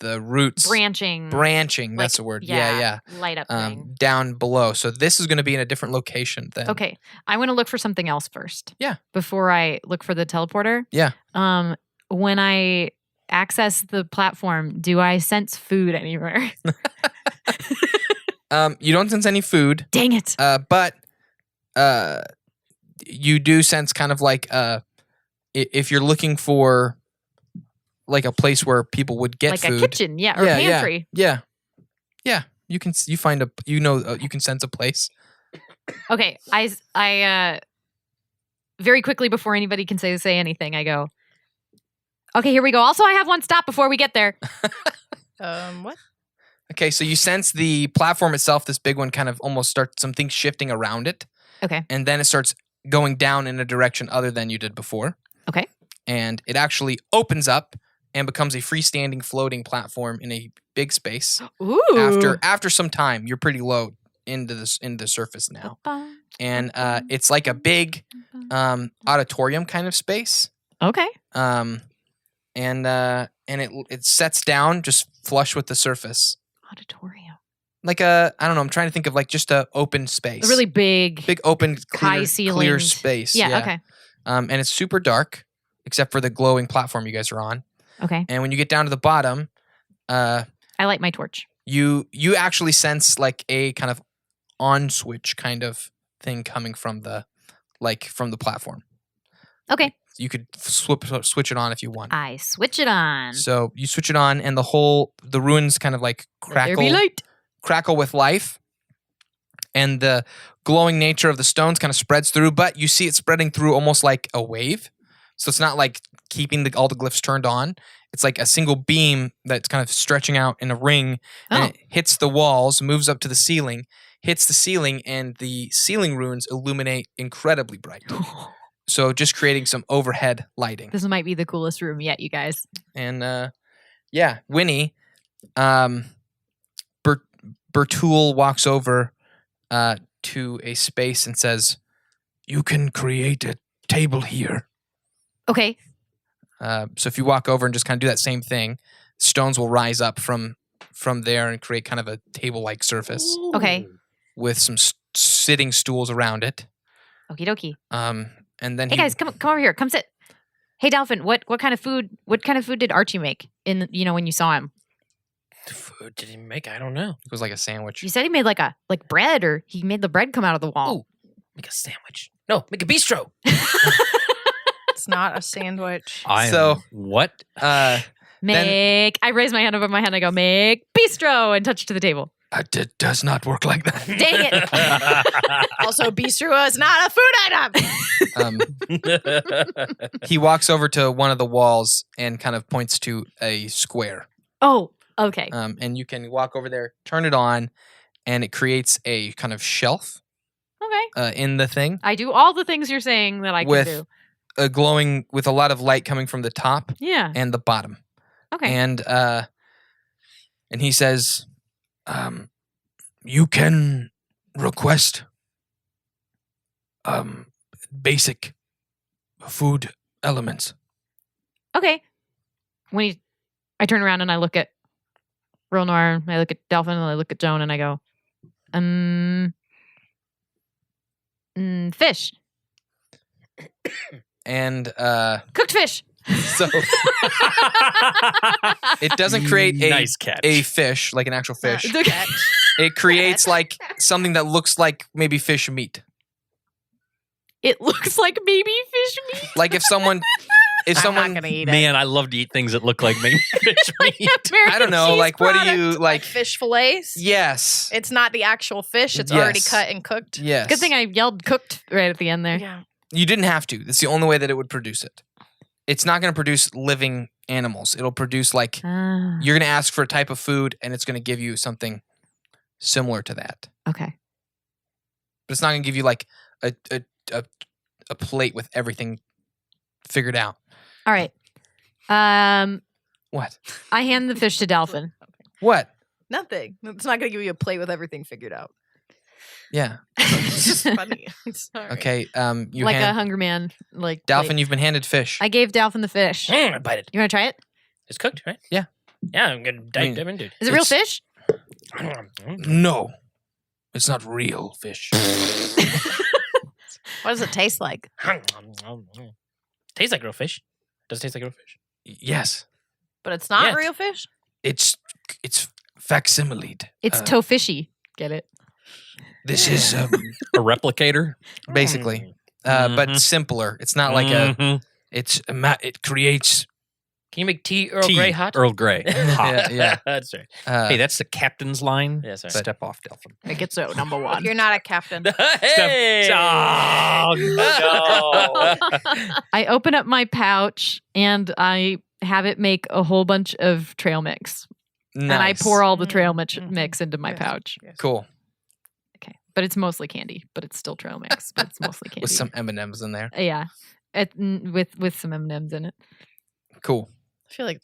Speaker 2: the roots
Speaker 4: Branching.
Speaker 2: branching. That's
Speaker 4: like,
Speaker 2: the word. Yeah.
Speaker 4: Light up thing.
Speaker 2: Down below. So this is going to be in a different location then.
Speaker 4: Okay, I want to look for something else first.
Speaker 2: Yeah.
Speaker 4: Before I look for the teleporter.
Speaker 2: Yeah.
Speaker 4: When I access the platform, do I sense food anywhere?
Speaker 2: You don't sense any food,
Speaker 4: Dang it!
Speaker 2: but you do sense kind of like if you're looking for like a place where people would get
Speaker 4: Like
Speaker 2: food.
Speaker 4: a kitchen, or pantry.
Speaker 2: Yeah. You can you can sense a place.
Speaker 4: Okay, I very quickly before anybody can say anything, I go. Okay, here we go. Also, I have one stop before we get there.
Speaker 3: What?
Speaker 2: Okay, so you sense the platform itself, this big one, kind of almost starts some things shifting around it.
Speaker 4: Okay.
Speaker 2: And then it starts going down in a direction other than you did before.
Speaker 4: Okay.
Speaker 2: And it actually opens up and becomes a freestanding floating platform in a big space.
Speaker 4: Ooh.
Speaker 2: After some time, you're pretty low into the surface now. And it's like a big auditorium kind of space.
Speaker 4: Okay.
Speaker 2: And it sets down just flush with the surface.
Speaker 4: Auditorium.
Speaker 2: Like I don't know, I'm trying to think of like just a open space.
Speaker 4: A really big
Speaker 2: open clear
Speaker 4: high-ceilinged-
Speaker 2: space.
Speaker 4: Yeah, okay.
Speaker 2: And it's super dark except for the glowing platform you guys are on.
Speaker 4: Okay.
Speaker 2: And when you get down to the bottom,
Speaker 4: I light my torch.
Speaker 2: you actually sense like a kind of on switch kind of thing coming from the platform.
Speaker 4: Okay.
Speaker 2: You could switch it on if you want.
Speaker 4: I switch it on.
Speaker 2: So you switch it on, and the ruins kind of like
Speaker 4: Let there be light.
Speaker 2: crackle with life, and the glowing nature of the stones kind of spreads through. But you see it spreading through almost like a wave. So it's not like keeping all the glyphs turned on. It's like a single beam that's kind of stretching out in a ring, and it hits the walls, moves up to the ceiling, hits the ceiling, and the ceiling runes illuminate incredibly bright. So just creating some overhead lighting.
Speaker 4: This might be the coolest room yet, you guys.
Speaker 2: And Winnie, Burtool walks over to a space and says, "You can create a table here."
Speaker 4: Okay.
Speaker 2: So if you walk over and just kind of do that same thing, stones will rise up from there and create kind of a table-like surface
Speaker 4: Okay.
Speaker 2: with some sitting stools around it.
Speaker 4: Okie dokie.
Speaker 2: And then
Speaker 4: Hey guys, come over here. Come sit. Hey Dolphin, what kind of food did Archie make when you saw him?
Speaker 5: The food did he make? I don't know.
Speaker 2: it was like a sandwich.
Speaker 4: You said he made like bread, or he made the bread come out of the wall.
Speaker 5: Ooh. Make a sandwich. No, make a bistro.
Speaker 3: It's not a sandwich.
Speaker 6: What?
Speaker 4: Make. I raise my hand above my head and I go, make bistro, and touch to the table.
Speaker 2: It does not work like that.
Speaker 4: Dang it.
Speaker 3: Also, bistro is not a food item.
Speaker 2: He walks over to one of the walls and kind of points to a square.
Speaker 4: Oh, okay.
Speaker 2: And you can walk over there, turn it on, and it creates a kind of shelf
Speaker 4: Okay.
Speaker 2: in the thing.
Speaker 4: I do all the things you're saying that I can
Speaker 2: With
Speaker 4: do.
Speaker 2: a glowing with a lot of light coming from the top
Speaker 4: Yeah.
Speaker 2: and the bottom.
Speaker 4: Okay.
Speaker 2: And he says, you can request basic food elements.
Speaker 4: Okay. I turn around and I look at Real Noir, I look at Delphin, and I look at Joan, and I go, fish.
Speaker 2: And
Speaker 4: Cooked fish.
Speaker 2: so it doesn't create
Speaker 6: Nice catch.
Speaker 2: a fish, like an actual fish.
Speaker 4: Okay.
Speaker 2: It creates like something that looks like maybe fish meat.
Speaker 4: It looks like baby fish meat.
Speaker 2: Like if someone
Speaker 3: I'm not
Speaker 2: someone
Speaker 3: gonna eat it.
Speaker 6: Man, I love to eat things that look like maybe fish meat.
Speaker 2: I don't know, like what do you
Speaker 3: Like
Speaker 2: like
Speaker 3: fish fillets.
Speaker 2: yes.
Speaker 3: It's not the actual fish. It's already
Speaker 2: Yes.
Speaker 3: cut and cooked.
Speaker 2: Yes.
Speaker 4: Good thing I yelled cooked right at the end there.
Speaker 3: Yeah.
Speaker 2: You didn't have to. That's the only way that it would produce it. It's not going to produce living animals. It'll produce like
Speaker 4: Ah,
Speaker 2: you're going to ask for a type of food and it's going to give you something similar to that.
Speaker 4: okay.
Speaker 2: But it's not going to give you like a plate with everything figured out.
Speaker 4: All right.
Speaker 2: What?
Speaker 4: I hand the fish to Delphin.
Speaker 2: What?
Speaker 3: Nothing. It's not gonna give you a plate with everything figured out.
Speaker 2: Yeah.
Speaker 3: It's just funny. Sorry.
Speaker 2: Okay. You
Speaker 4: like a
Speaker 2: hand
Speaker 4: Hunger Man. Like
Speaker 2: Dolphin.
Speaker 4: plate.
Speaker 2: You've been handed fish.
Speaker 4: I gave Delphin the fish. You
Speaker 5: I bite it.
Speaker 4: want to try it?
Speaker 5: It's cooked, right?
Speaker 2: Yeah.
Speaker 5: Yeah, I'm gonna dive into it.
Speaker 4: Is it real
Speaker 2: It's-
Speaker 4: fish?
Speaker 2: No, it's not real fish.
Speaker 3: What does it taste like?
Speaker 5: Tastes like real fish. Does it taste like real fish?
Speaker 2: Yes,
Speaker 3: But it's not
Speaker 5: Yeah.
Speaker 3: real fish.
Speaker 2: it's facsimiled.
Speaker 4: It's toefishy. Get it?
Speaker 2: This is
Speaker 6: A replicator.
Speaker 2: basically, but
Speaker 6: Mhm.
Speaker 2: simpler. It's not like a.
Speaker 6: Mhm.
Speaker 2: It creates.
Speaker 5: Can you make tea Earl
Speaker 6: Tea,
Speaker 5: Grey hot?
Speaker 6: Earl Grey. Hot.
Speaker 2: Yeah.
Speaker 5: That's right.
Speaker 6: Hey, that's the captain's line.
Speaker 5: Yeah, sorry.
Speaker 6: Step off, Delphin.
Speaker 4: I get so number one.
Speaker 3: You're not a captain.
Speaker 5: Hey!
Speaker 6: Oh, no.
Speaker 4: I open up my pouch and I have it make a whole bunch of trail mix.
Speaker 2: Nice.
Speaker 4: And I pour all the trail
Speaker 3: Mhm.
Speaker 4: mix into my
Speaker 3: Yes.
Speaker 4: pouch.
Speaker 3: Yes.
Speaker 2: Cool
Speaker 4: Okay. But it's mostly candy, but it's still trail mix, but it's mostly candy.
Speaker 2: with some M&Ms in there.
Speaker 4: Yeah. With some M&Ms in it.
Speaker 2: Cool.
Speaker 3: I feel like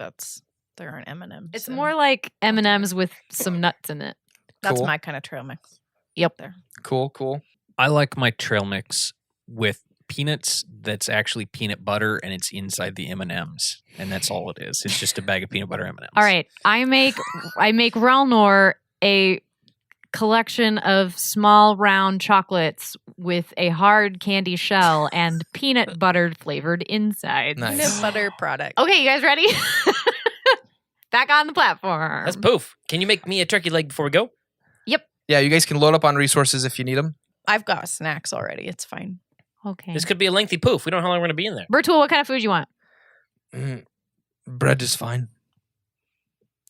Speaker 3: there aren't M&Ms.
Speaker 4: It's
Speaker 3: in-
Speaker 4: more like M&Ms with some nuts in it.
Speaker 3: That's
Speaker 2: cool.
Speaker 3: my kind of trail mix.
Speaker 4: Yep.
Speaker 3: There.
Speaker 2: Cool.
Speaker 6: I like my trail mix with peanuts that's actually peanut butter and it's inside the M&Ms. And that's all it is. It's just a bag of peanut butter M&Ms.
Speaker 4: All right. I make Relnor a collection of small round chocolates with a hard candy shell and peanut butter flavored insides.
Speaker 2: Nice.
Speaker 3: Peanut butter product.
Speaker 4: Okay, you guys ready? Back on the platform.
Speaker 5: That's poof. Can you make me a turkey leg before we go?
Speaker 2: Yeah, you guys can load up on resources if you need them.
Speaker 3: I've got snacks already. It's fine.
Speaker 4: Okay.
Speaker 5: This could be a lengthy poof. We don't know how long we're going to be in there.
Speaker 4: Burtool, what kind of food you want?
Speaker 2: Bread is fine.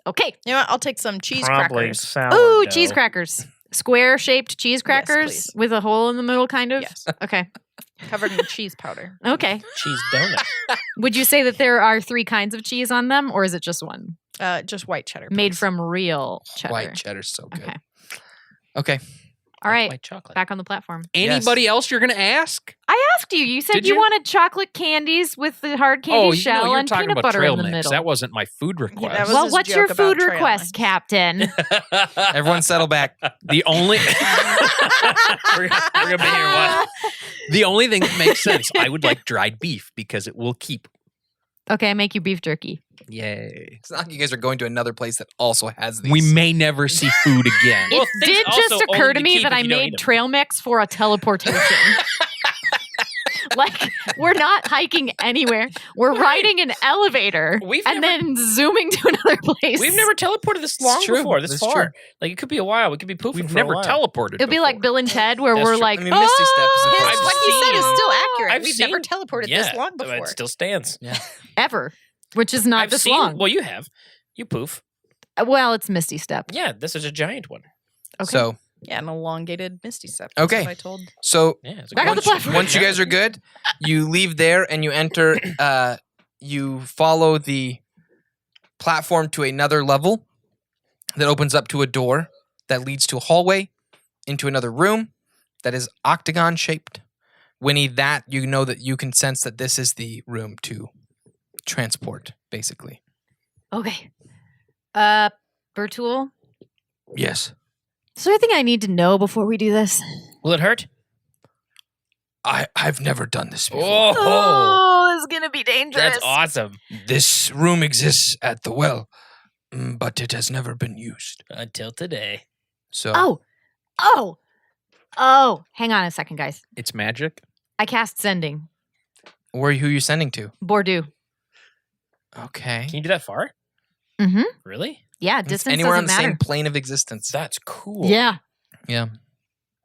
Speaker 4: Okay.
Speaker 3: You know what? I'll take some cheese
Speaker 5: Probably
Speaker 3: crackers.
Speaker 5: sourdough.
Speaker 4: Ooh, cheese crackers. Square shaped cheese crackers
Speaker 3: please.
Speaker 4: with a hole in the middle, kind of?
Speaker 3: Yes.
Speaker 4: Okay.
Speaker 3: Covered in cheese powder.
Speaker 4: Okay.
Speaker 5: Cheese donut.
Speaker 4: Would you say that there are 3 kinds of cheese on them, or is it just one?
Speaker 3: Just white cheddar.
Speaker 4: Made
Speaker 3: please.
Speaker 4: from real cheddar.
Speaker 2: White cheddar's so good.
Speaker 4: Okay.
Speaker 2: Okay.
Speaker 4: All right.
Speaker 5: White chocolate.
Speaker 4: Back on the platform.
Speaker 6: Anybody else you're going to ask?
Speaker 4: I asked you. You said
Speaker 6: Did
Speaker 4: you
Speaker 6: you?
Speaker 4: wanted chocolate candies with the hard candy shell
Speaker 6: you're
Speaker 4: and
Speaker 6: talking
Speaker 4: peanut
Speaker 6: about
Speaker 4: butter
Speaker 6: trail
Speaker 4: in the
Speaker 6: mix.
Speaker 4: middle.
Speaker 6: That wasn't my food request.
Speaker 3: that was
Speaker 4: Well,
Speaker 3: his
Speaker 4: what's your
Speaker 3: joke about
Speaker 4: food
Speaker 3: trail
Speaker 4: request,
Speaker 3: mix.
Speaker 4: Captain?
Speaker 2: Everyone settle back.
Speaker 6: The only
Speaker 5: we're gonna be here. What?
Speaker 6: the only thing that makes sense. I would like dried beef because it will keep.
Speaker 4: Okay, I make you beef jerky.
Speaker 6: Yay.
Speaker 2: It's not like you guys are going to another place that also has these.
Speaker 6: We may never see food again.
Speaker 5: Well,
Speaker 4: It
Speaker 5: things
Speaker 4: did
Speaker 5: also
Speaker 4: just occur
Speaker 5: only
Speaker 4: to
Speaker 5: to
Speaker 4: me
Speaker 5: keep
Speaker 4: that
Speaker 5: if
Speaker 4: I
Speaker 5: you don't eat
Speaker 4: made
Speaker 5: 'em.
Speaker 4: trail mix for a teleportation. Like, we're not hiking anywhere. We're riding an elevator
Speaker 5: We've
Speaker 4: and
Speaker 5: never-
Speaker 4: then zooming to another place.
Speaker 5: We've never teleported this long
Speaker 2: true.
Speaker 5: before, this
Speaker 2: That's
Speaker 5: far.
Speaker 2: true.
Speaker 5: Like, it could be a while. We could be poofing
Speaker 6: We've
Speaker 5: for
Speaker 6: never
Speaker 5: a while.
Speaker 6: teleported.
Speaker 4: It'll be like
Speaker 6: before.
Speaker 4: Bill and Ted, where
Speaker 5: That's
Speaker 4: we're
Speaker 5: true.
Speaker 4: like,
Speaker 2: I mean, Misty Step is
Speaker 4: "Oh!"
Speaker 2: supposed
Speaker 3: His,
Speaker 2: to
Speaker 3: what he said is
Speaker 5: seen-
Speaker 3: still accurate.
Speaker 5: I've
Speaker 3: We've never
Speaker 5: seen-
Speaker 3: teleported
Speaker 5: Yeah,
Speaker 3: this long before.
Speaker 5: It still stands.
Speaker 4: ever, which is not
Speaker 5: I've
Speaker 4: this
Speaker 5: seen,
Speaker 4: long.
Speaker 5: Well, you have. You poof.
Speaker 4: Well, it's Misty Step.
Speaker 5: Yeah, this is a giant one.
Speaker 4: Okay.
Speaker 2: So
Speaker 3: Yeah, an elongated Misty Step.
Speaker 2: Okay.
Speaker 3: That's what I told.
Speaker 2: So
Speaker 5: Yeah, it's a
Speaker 4: Back
Speaker 5: good
Speaker 4: on the
Speaker 5: one.
Speaker 4: platform.
Speaker 2: once you guys are good, you leave there and you enter. You follow the platform to another level that opens up to a door that leads to a hallway into another room that is octagon shaped. Winnie, that you know that you can sense that this is the room to transport, basically.
Speaker 4: Okay. Burtool,
Speaker 2: Yes.
Speaker 4: is there anything I need to know before we do this?
Speaker 5: Will it hurt?
Speaker 2: I've never done this before.
Speaker 5: Oh,
Speaker 4: this is gonna be dangerous.
Speaker 5: that's awesome.
Speaker 2: This room exists at the well, but it has never been used.
Speaker 5: Until today.
Speaker 2: So
Speaker 4: Oh! Hang on a second, guys.
Speaker 6: It's magic.
Speaker 4: I cast sending.
Speaker 2: who are you sending to?
Speaker 4: Bordeaux.
Speaker 2: Okay.
Speaker 5: Can you do that far?
Speaker 4: Mm-hmm.
Speaker 5: Really?
Speaker 4: Yeah,
Speaker 2: It's
Speaker 4: distance
Speaker 2: anywhere on
Speaker 4: doesn't
Speaker 2: the
Speaker 4: matter.
Speaker 2: same plane of existence.
Speaker 5: That's cool.
Speaker 4: Yeah.
Speaker 2: Yeah.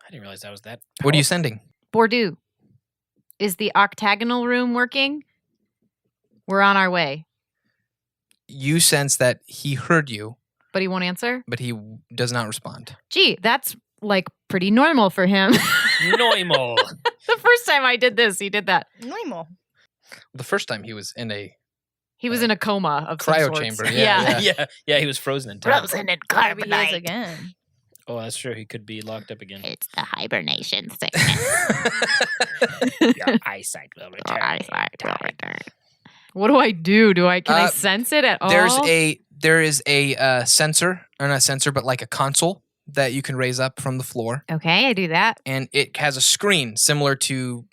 Speaker 5: I didn't realize that was that.
Speaker 2: What are you
Speaker 5: powerful.
Speaker 2: sending?
Speaker 4: Bordeaux. Is the octagonal room working? We're on our way.
Speaker 2: You sense that he heard you,
Speaker 4: But he won't answer?
Speaker 2: but he does not respond.
Speaker 4: Gee, that's like pretty normal for him.
Speaker 5: Normal.
Speaker 4: The first time I did this, he did that.
Speaker 3: Normal.
Speaker 2: The first time he was in a
Speaker 4: He was in a coma of some
Speaker 2: cryo
Speaker 4: sorts.
Speaker 2: chamber, yeah.
Speaker 5: yeah, he was frozen in time.
Speaker 4: Frozen in
Speaker 3: Maybe he is
Speaker 4: carbonite.
Speaker 3: again.
Speaker 5: Oh, that's true. He could be locked up again.
Speaker 4: It's the hibernation sickness.
Speaker 5: Your eyesight will return.
Speaker 4: What do I do? Can I
Speaker 2: Uh,
Speaker 4: sense it at all?
Speaker 2: there is a sensor, or not sensor, but like a console that you can raise up from the floor,
Speaker 4: Okay, I do that.
Speaker 2: and it has a screen similar to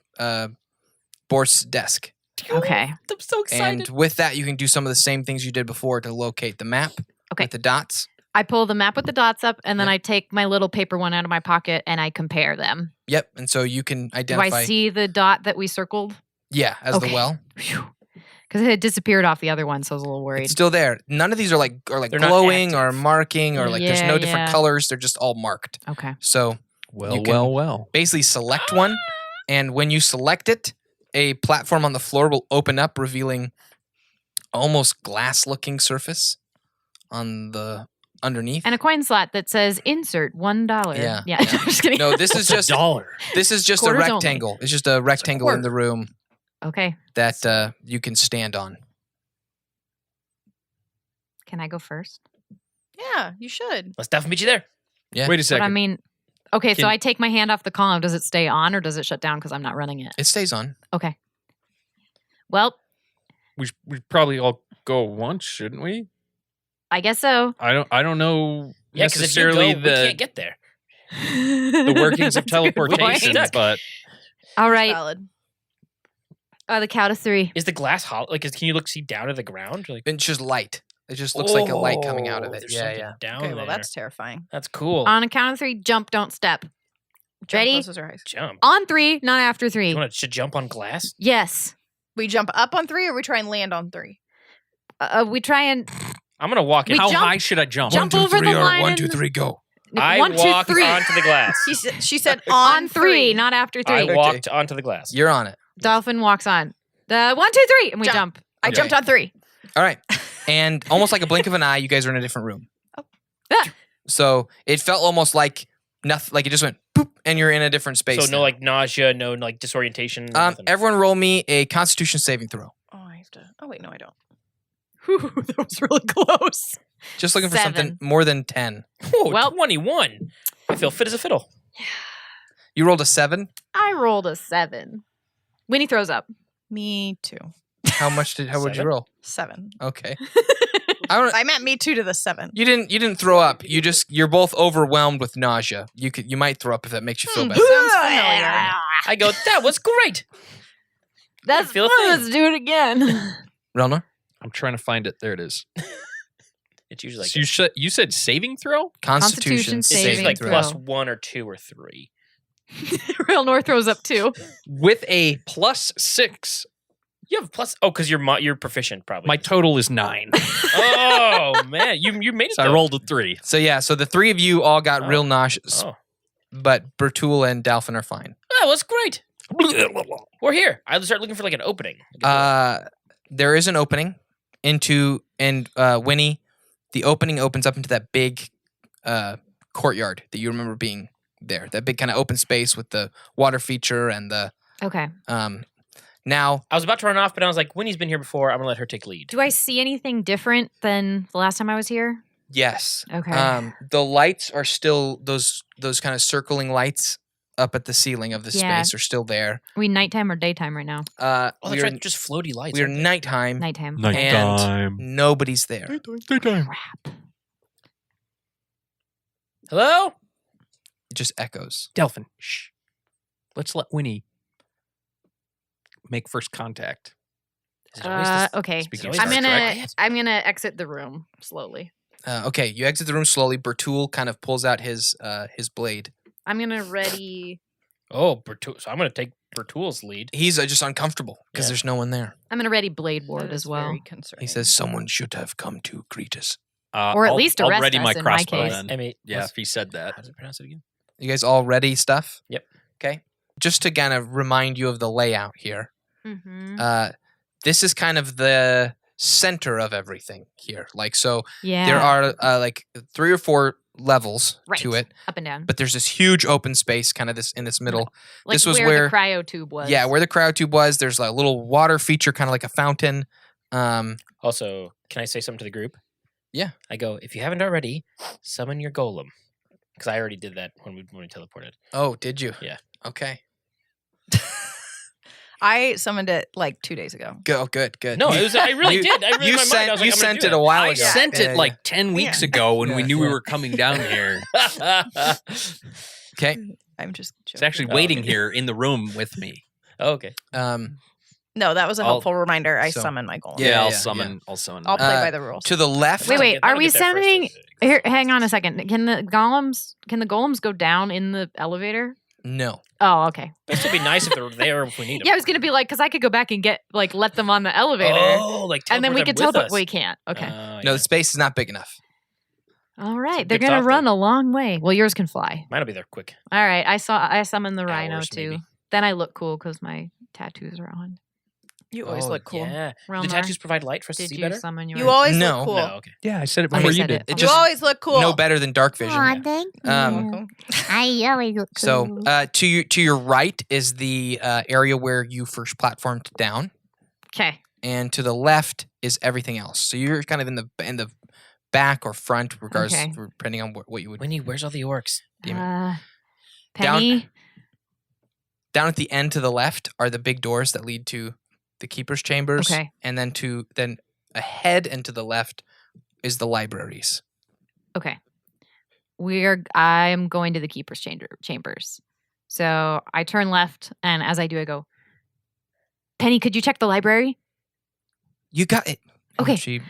Speaker 2: Bort's desk.
Speaker 4: Okay.
Speaker 5: I'm so
Speaker 2: And with that, you can do some of the same things you did before to locate the map
Speaker 4: Okay.
Speaker 2: with the dots.
Speaker 4: I pull the map with the dots up, and then
Speaker 2: Yep.
Speaker 4: I take my little paper one out of my pocket and I compare them.
Speaker 2: Yep, and so you can
Speaker 4: Do
Speaker 2: identify.
Speaker 4: I see the dot that we circled?
Speaker 2: Yeah, as the
Speaker 4: Okay.
Speaker 2: well.
Speaker 4: Because it had disappeared off the other one, so I was a little worried.
Speaker 2: It's still there. None of these are like
Speaker 5: They're not
Speaker 2: glowing or
Speaker 5: active.
Speaker 2: marking or like there's
Speaker 4: Yeah,
Speaker 2: no different
Speaker 4: yeah.
Speaker 2: colors. They're just all marked.
Speaker 4: Okay.
Speaker 2: So
Speaker 6: Well,
Speaker 2: You can-
Speaker 6: well.
Speaker 2: basically select one, and when you select it, a platform on the floor will open up, revealing almost glass-looking surface on the underneath.
Speaker 4: And a coin slot that says insert $1.
Speaker 2: Yeah,
Speaker 4: Yeah.
Speaker 2: yeah.
Speaker 4: I'm just kidding.
Speaker 2: No, this is just
Speaker 5: $1.
Speaker 2: a
Speaker 4: Quarters only.
Speaker 2: rectangle. It's just a rectangle in the room
Speaker 4: Okay.
Speaker 2: that you can stand on.
Speaker 4: Can I go first?
Speaker 3: Yeah, you should.
Speaker 5: Let's definitely meet you there.
Speaker 2: Yeah.
Speaker 6: Wait a
Speaker 4: But
Speaker 6: second.
Speaker 4: I mean, okay, so
Speaker 6: Can-
Speaker 4: I take my hand off the column. Does it stay on or does it shut down because I'm not running it?
Speaker 2: It stays on.
Speaker 4: Okay. Well,
Speaker 6: we probably all go once, shouldn't we?
Speaker 4: I guess so.
Speaker 6: I don't know
Speaker 5: Yeah, because if you go,
Speaker 6: necessarily
Speaker 5: we
Speaker 6: the
Speaker 5: can't get there.
Speaker 6: the workings of
Speaker 4: That's a good point.
Speaker 6: teleportation, but
Speaker 4: All right.
Speaker 3: Valid.
Speaker 4: The count of 3.
Speaker 5: Is the glass hollow? Like, can you see down to the ground? Like,
Speaker 2: It's just light. It just looks like a light coming out of
Speaker 5: oh,
Speaker 2: it.
Speaker 5: there's
Speaker 2: Yeah,
Speaker 5: something
Speaker 2: yeah.
Speaker 5: Down
Speaker 3: Okay, well,
Speaker 5: there.
Speaker 3: that's terrifying.
Speaker 5: That's cool.
Speaker 4: On a count of 3, jump, don't step.
Speaker 3: Jump
Speaker 4: Ready?
Speaker 3: closest or highest.
Speaker 5: Jump.
Speaker 4: On 3, not after 3.
Speaker 5: You want to jump on glass?
Speaker 4: Yes.
Speaker 3: We jump up on 3 or we try and land on 3?
Speaker 4: We try and
Speaker 5: I'm gonna walk in.
Speaker 4: We
Speaker 6: how
Speaker 4: jump-
Speaker 6: high should I jump?
Speaker 4: jump over the line.
Speaker 2: One,
Speaker 4: in
Speaker 2: two,
Speaker 4: the-
Speaker 2: three, go.
Speaker 5: I
Speaker 4: 1, 2,
Speaker 5: walked
Speaker 4: 3.
Speaker 5: onto the glass.
Speaker 3: She said
Speaker 4: On 3, not after 3.
Speaker 5: I walked onto the glass.
Speaker 2: You're on it.
Speaker 4: Dolphin walks on. The 1, 2, 3, and we
Speaker 3: Jump.
Speaker 4: jump.
Speaker 3: I
Speaker 2: Okay.
Speaker 3: jumped on 3.
Speaker 2: All right. And almost like a blink of an eye, you guys are in a different room.
Speaker 3: Oh.
Speaker 4: Ah.
Speaker 2: So it felt almost like nothing, like it just went boop, and you're in a different space.
Speaker 5: So no
Speaker 2: now.
Speaker 5: nausea, no disorientation. Nothing.
Speaker 2: Everyone roll me a Constitution saving throw.
Speaker 3: Oh, I have to. Oh, wait, no, I don't. Whew, that was really close.
Speaker 2: Just looking for
Speaker 4: 7.
Speaker 2: something more than 10.
Speaker 5: Whoa,
Speaker 4: well-
Speaker 5: 21. I feel fit as a fiddle.
Speaker 2: You rolled a 7.
Speaker 4: I rolled a 7. Winnie throws up.
Speaker 3: Me too.
Speaker 2: How would you
Speaker 5: 7?
Speaker 2: roll?
Speaker 3: 7.
Speaker 2: Okay. I don't.
Speaker 3: I meant me too to the 7.
Speaker 2: You didn't throw up. You're both overwhelmed with nausea. You might throw up if that makes you feel better.
Speaker 3: Sounds familiar.
Speaker 5: I go, that was great.
Speaker 4: That's
Speaker 5: feel a
Speaker 4: fun.
Speaker 5: thing.
Speaker 4: Let's do it again.
Speaker 2: Relnor?
Speaker 6: I'm trying to find it. There it is.
Speaker 5: It's usually like,
Speaker 6: So you said saving throw?
Speaker 2: Constitution
Speaker 5: it's
Speaker 4: saving
Speaker 5: usually like
Speaker 4: throw.
Speaker 5: plus 1 or 2 or 3.
Speaker 4: Real North throws up too.
Speaker 6: With a +6,
Speaker 5: You have plus. Oh, because you're proficient probably.
Speaker 6: my total is 9.
Speaker 5: Oh man, you made it.
Speaker 6: So I
Speaker 5: though.
Speaker 6: rolled a 3.
Speaker 2: So yeah, so the three of you all got
Speaker 5: Oh.
Speaker 2: real nauseous,
Speaker 5: Oh,
Speaker 2: but Burtool and Dalphin are fine.
Speaker 5: that was great. We're here. I start looking for like an opening.
Speaker 2: There is an opening into, and Winnie, the opening opens up into that big courtyard that you remember being there. That big kind of open space with the water feature and the
Speaker 4: Okay.
Speaker 2: now.
Speaker 5: I was about to run off, but I was like, Winnie's been here before. I'm gonna let her take lead.
Speaker 4: Do I see anything different than the last time I was here?
Speaker 2: Yes.
Speaker 4: Okay.
Speaker 2: The lights are still those kind of circling lights up at the ceiling of the
Speaker 4: Yeah.
Speaker 2: space are still there.
Speaker 4: Are we nighttime or daytime right now?
Speaker 5: Oh, that's
Speaker 2: we're
Speaker 5: right. Just floaty lights.
Speaker 2: we're
Speaker 5: aren't they?
Speaker 2: nighttime.
Speaker 4: Nighttime.
Speaker 2: And nobody's there.
Speaker 6: Daytime.
Speaker 4: Crap.
Speaker 5: Hello?
Speaker 2: It just echoes.
Speaker 6: Delphin. Shh. Let's let Winnie make first contact.
Speaker 5: Is it always this-
Speaker 4: Okay.
Speaker 5: is it
Speaker 6: Speaking
Speaker 5: always
Speaker 6: of
Speaker 4: I'm
Speaker 5: Star
Speaker 6: Star
Speaker 5: Trek?
Speaker 4: gonna exit the room slowly.
Speaker 2: Okay, you exit the room slowly. Burtool kind of pulls out his blade.
Speaker 4: I'm gonna ready.
Speaker 5: Oh, Burtool. So I'm gonna take Burtool's lead.
Speaker 2: He's just uncomfortable because
Speaker 5: Yeah.
Speaker 2: there's no one there.
Speaker 4: I'm gonna ready blade ward
Speaker 3: That
Speaker 4: as
Speaker 3: is
Speaker 4: well.
Speaker 3: very concerning.
Speaker 2: He says someone should have come to greet us.
Speaker 4: Or at least
Speaker 6: I'll
Speaker 4: arrest
Speaker 6: ready
Speaker 4: us
Speaker 6: my
Speaker 4: in my
Speaker 6: crossbow
Speaker 4: case.
Speaker 6: then.
Speaker 5: I mean,
Speaker 6: Yeah, if he said
Speaker 5: how
Speaker 6: that.
Speaker 5: does it pronounce it again?
Speaker 2: You guys all ready stuff?
Speaker 5: Yep.
Speaker 2: Okay. Just to kind of remind you of the layout here.
Speaker 4: Mm-hmm.
Speaker 2: This is kind of the center of everything here. Like, so
Speaker 4: Yeah.
Speaker 2: there are like 3 or 4 levels
Speaker 4: Right.
Speaker 2: to it,
Speaker 4: Up and down.
Speaker 2: but there's this huge open space kind of in this middle.
Speaker 4: Like
Speaker 2: this was
Speaker 4: where
Speaker 2: where-
Speaker 4: the cryo tube was.
Speaker 2: Yeah, where the cryo tube was. There's a little water feature, kind of like a fountain.
Speaker 5: Also, can I say something to the group?
Speaker 2: Yeah.
Speaker 5: I go, if you haven't already, summon your golem. Because I already did that when we teleported.
Speaker 2: Oh, did you?
Speaker 5: Yeah.
Speaker 2: Okay.
Speaker 3: I summoned it like 2 days ago.
Speaker 2: Go. Good.
Speaker 5: No, it was. I really
Speaker 2: You-
Speaker 5: did. I really
Speaker 2: you
Speaker 5: in my mind, I was like,
Speaker 2: you
Speaker 5: I'm gonna
Speaker 2: sent
Speaker 5: do
Speaker 2: it a while
Speaker 6: I
Speaker 2: ago.
Speaker 6: sent
Speaker 2: Yeah,
Speaker 6: it like 10 weeks ago when we
Speaker 2: Yeah.
Speaker 6: knew we were coming down here.
Speaker 2: Okay.
Speaker 3: I'm just
Speaker 6: It's
Speaker 3: joking.
Speaker 6: actually
Speaker 5: Oh,
Speaker 6: waiting
Speaker 5: okay.
Speaker 6: here in the room with me.
Speaker 5: Oh, okay.
Speaker 3: No, that was a
Speaker 6: I'll-
Speaker 3: helpful reminder. I
Speaker 2: so-
Speaker 3: summoned my golem.
Speaker 2: Yeah,
Speaker 6: I'll
Speaker 2: yeah,
Speaker 6: summon. I'll summon.
Speaker 3: I'll play
Speaker 2: Uh,
Speaker 3: by the rules.
Speaker 2: to the left.
Speaker 4: Wait, are
Speaker 5: That'll
Speaker 4: we
Speaker 5: get there first.
Speaker 4: summoning? Here, hang on a second. Can the golems go down in the elevator?
Speaker 2: No.
Speaker 4: Oh, okay.
Speaker 5: This would be nice if they're there if we need them.
Speaker 4: Yeah, I was gonna be like, because I could go back and let them on the elevator,
Speaker 5: Oh, like
Speaker 4: and then we could
Speaker 5: teleport them
Speaker 4: teleport.
Speaker 5: with
Speaker 4: We
Speaker 5: us.
Speaker 4: can't. Okay.
Speaker 5: Oh,
Speaker 2: No,
Speaker 5: yeah.
Speaker 2: the space is not big enough.
Speaker 4: All right.
Speaker 5: a
Speaker 4: They're
Speaker 5: good
Speaker 4: gonna
Speaker 5: thought
Speaker 4: run
Speaker 5: there.
Speaker 4: a long way. Well, yours can fly.
Speaker 5: Mine'll be there quick.
Speaker 4: All right. I summoned the rhino
Speaker 5: Hours,
Speaker 4: too.
Speaker 5: maybe.
Speaker 4: Then I look cool because my tattoos are on.
Speaker 3: You always
Speaker 5: Oh,
Speaker 3: look cool.
Speaker 5: Yeah.
Speaker 4: Realmar,
Speaker 5: The tattoos provide light for us to
Speaker 4: did
Speaker 5: see
Speaker 4: you
Speaker 5: better?
Speaker 4: summon yours?
Speaker 3: You always
Speaker 2: No.
Speaker 3: look cool.
Speaker 5: No, okay.
Speaker 6: Yeah, I said it
Speaker 4: I
Speaker 6: before you
Speaker 4: said
Speaker 6: did.
Speaker 4: it.
Speaker 2: It
Speaker 3: You
Speaker 2: just
Speaker 3: always look cool.
Speaker 2: no better than dark vision.
Speaker 7: Aw,
Speaker 2: Yeah.
Speaker 7: thank you.
Speaker 2: Um,
Speaker 7: I always look
Speaker 2: So
Speaker 7: cool.
Speaker 2: to your right is the area where you first platformed down,
Speaker 4: Okay.
Speaker 2: and to the left is everything else. So you're kind of in the back or front, regardless,
Speaker 4: Okay.
Speaker 2: depending on what you would.
Speaker 5: Winnie, where's all the orcs?
Speaker 2: Damn
Speaker 4: Penny.
Speaker 2: Down at the end to the left are the big doors that lead to the keeper's chambers.
Speaker 4: Okay.
Speaker 2: And then ahead and to the left is the libraries.
Speaker 4: Okay. I'm going to the keeper's chambers. So I turn left, and as I do, I go, Penny, could you check the library?
Speaker 2: You got it. And
Speaker 4: Okay.
Speaker 2: She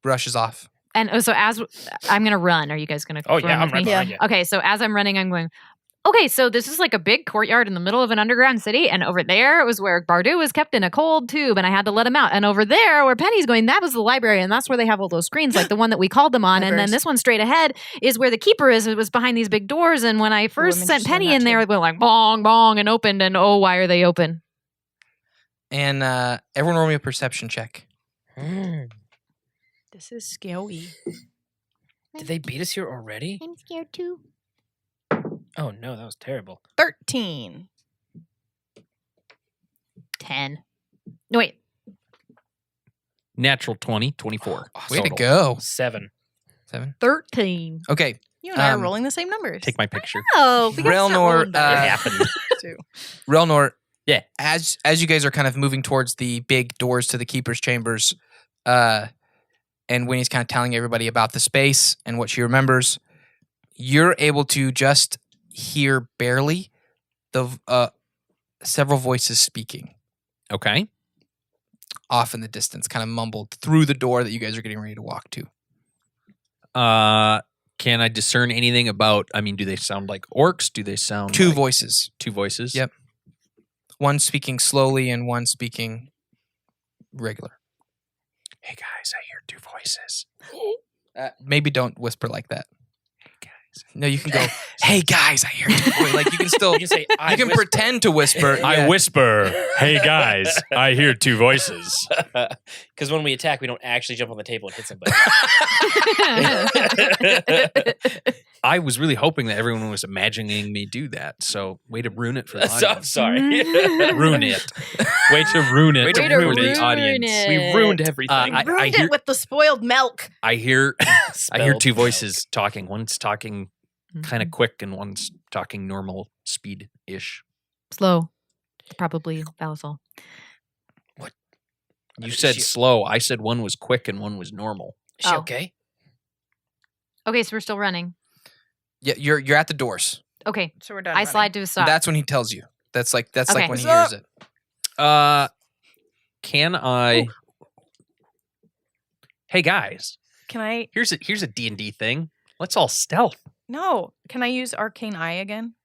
Speaker 2: rushes off.
Speaker 4: And so as I'm going to run, are you guys going to?
Speaker 5: Oh, yeah, I'm right
Speaker 4: me?
Speaker 5: behind you.
Speaker 4: Okay, so as I'm running, I'm going, okay, so this is like a big courtyard in the middle of an underground city. And over there was where Bardu was kept in a cold tube, and I had to let him out. And over there, where Penny's going, that was the library. And that's where they have all those screens, like the one that we called them on. And then
Speaker 3: Libraries.
Speaker 4: this one straight ahead is where the keeper is. It was behind these big doors. And when I first
Speaker 3: I'm
Speaker 4: sent
Speaker 3: interested in
Speaker 4: Penny
Speaker 3: that
Speaker 4: in there,
Speaker 3: too.
Speaker 4: it went like bong, bong, and opened. And oh, why are they open?
Speaker 2: And everyone roll me a perception check.
Speaker 3: This is scary.
Speaker 5: Did they beat us here already?
Speaker 7: I'm scared too.
Speaker 5: Oh, no, that was terrible.
Speaker 3: 13.
Speaker 4: 10. No, wait.
Speaker 6: Natural 20, 24.
Speaker 2: Way to
Speaker 6: total.
Speaker 2: go.
Speaker 5: 7.
Speaker 2: 7.
Speaker 4: 13.
Speaker 2: Okay.
Speaker 3: You and I are
Speaker 2: Um,
Speaker 3: rolling the same numbers.
Speaker 6: Take my picture.
Speaker 4: Oh, we got to start
Speaker 2: Relnor,
Speaker 4: rolling better.
Speaker 5: It happened.
Speaker 3: too.
Speaker 2: Relnor.
Speaker 6: Yeah.
Speaker 2: As you guys are kind of moving towards the big doors to the keeper's chambers, and Winnie's kind of telling everybody about the space and what she remembers, you're able to just hear barely the several voices speaking
Speaker 6: Okay.
Speaker 2: off in the distance, kind of mumbled through the door that you guys are getting ready to walk to.
Speaker 6: Can I discern anything about? I mean, do they sound like orcs? Do they sound
Speaker 2: Two
Speaker 6: like
Speaker 2: voices.
Speaker 6: two voices?
Speaker 2: Yep. One speaking slowly and one speaking regular. Hey guys, I hear two voices. Maybe don't whisper like that. Hey guys. No, you can go. Hey guys, I hear two voices. Like you can still.
Speaker 5: You can say, I
Speaker 2: You can
Speaker 5: whisper.
Speaker 2: pretend to whisper.
Speaker 6: I
Speaker 2: Yeah.
Speaker 6: whisper, "Hey guys, I hear two voices."
Speaker 5: Because when we attack, we don't actually jump on the table and hit somebody.
Speaker 6: I was really hoping that everyone was imagining me do that. So way to ruin it for the
Speaker 5: So, I'm
Speaker 6: audience.
Speaker 5: sorry.
Speaker 6: Ruin it. Way to ruin it
Speaker 5: Way to
Speaker 6: for
Speaker 5: ruin
Speaker 6: the
Speaker 5: it.
Speaker 6: audience.
Speaker 5: We ruined everything.
Speaker 6: I
Speaker 3: Ruined
Speaker 6: hear-
Speaker 3: it with the spoiled milk.
Speaker 6: I hear
Speaker 5: Spelled
Speaker 6: two
Speaker 5: milk.
Speaker 6: voices talking. One's talking kind
Speaker 3: Mm-hmm.
Speaker 6: of quick and one's talking normal speed-ish.
Speaker 4: Slow. Probably Valla'Sol.
Speaker 6: You
Speaker 5: Is
Speaker 6: said
Speaker 5: she-
Speaker 6: slow. I said one was quick and one was normal.
Speaker 5: Is she
Speaker 4: Oh.
Speaker 5: okay?
Speaker 4: Okay, so we're still running.
Speaker 2: Yeah, you're at the doors.
Speaker 4: Okay,
Speaker 3: So we're done.
Speaker 4: I slide to a side.
Speaker 2: That's when he tells you. That's like
Speaker 4: Okay.
Speaker 2: when he
Speaker 3: What's
Speaker 2: hears
Speaker 3: up?
Speaker 2: it.
Speaker 6: Can I? Hey guys,
Speaker 3: Can I?
Speaker 6: here's a D&D thing. Let's all stealth.
Speaker 3: No. Can I use Arcane Eye again?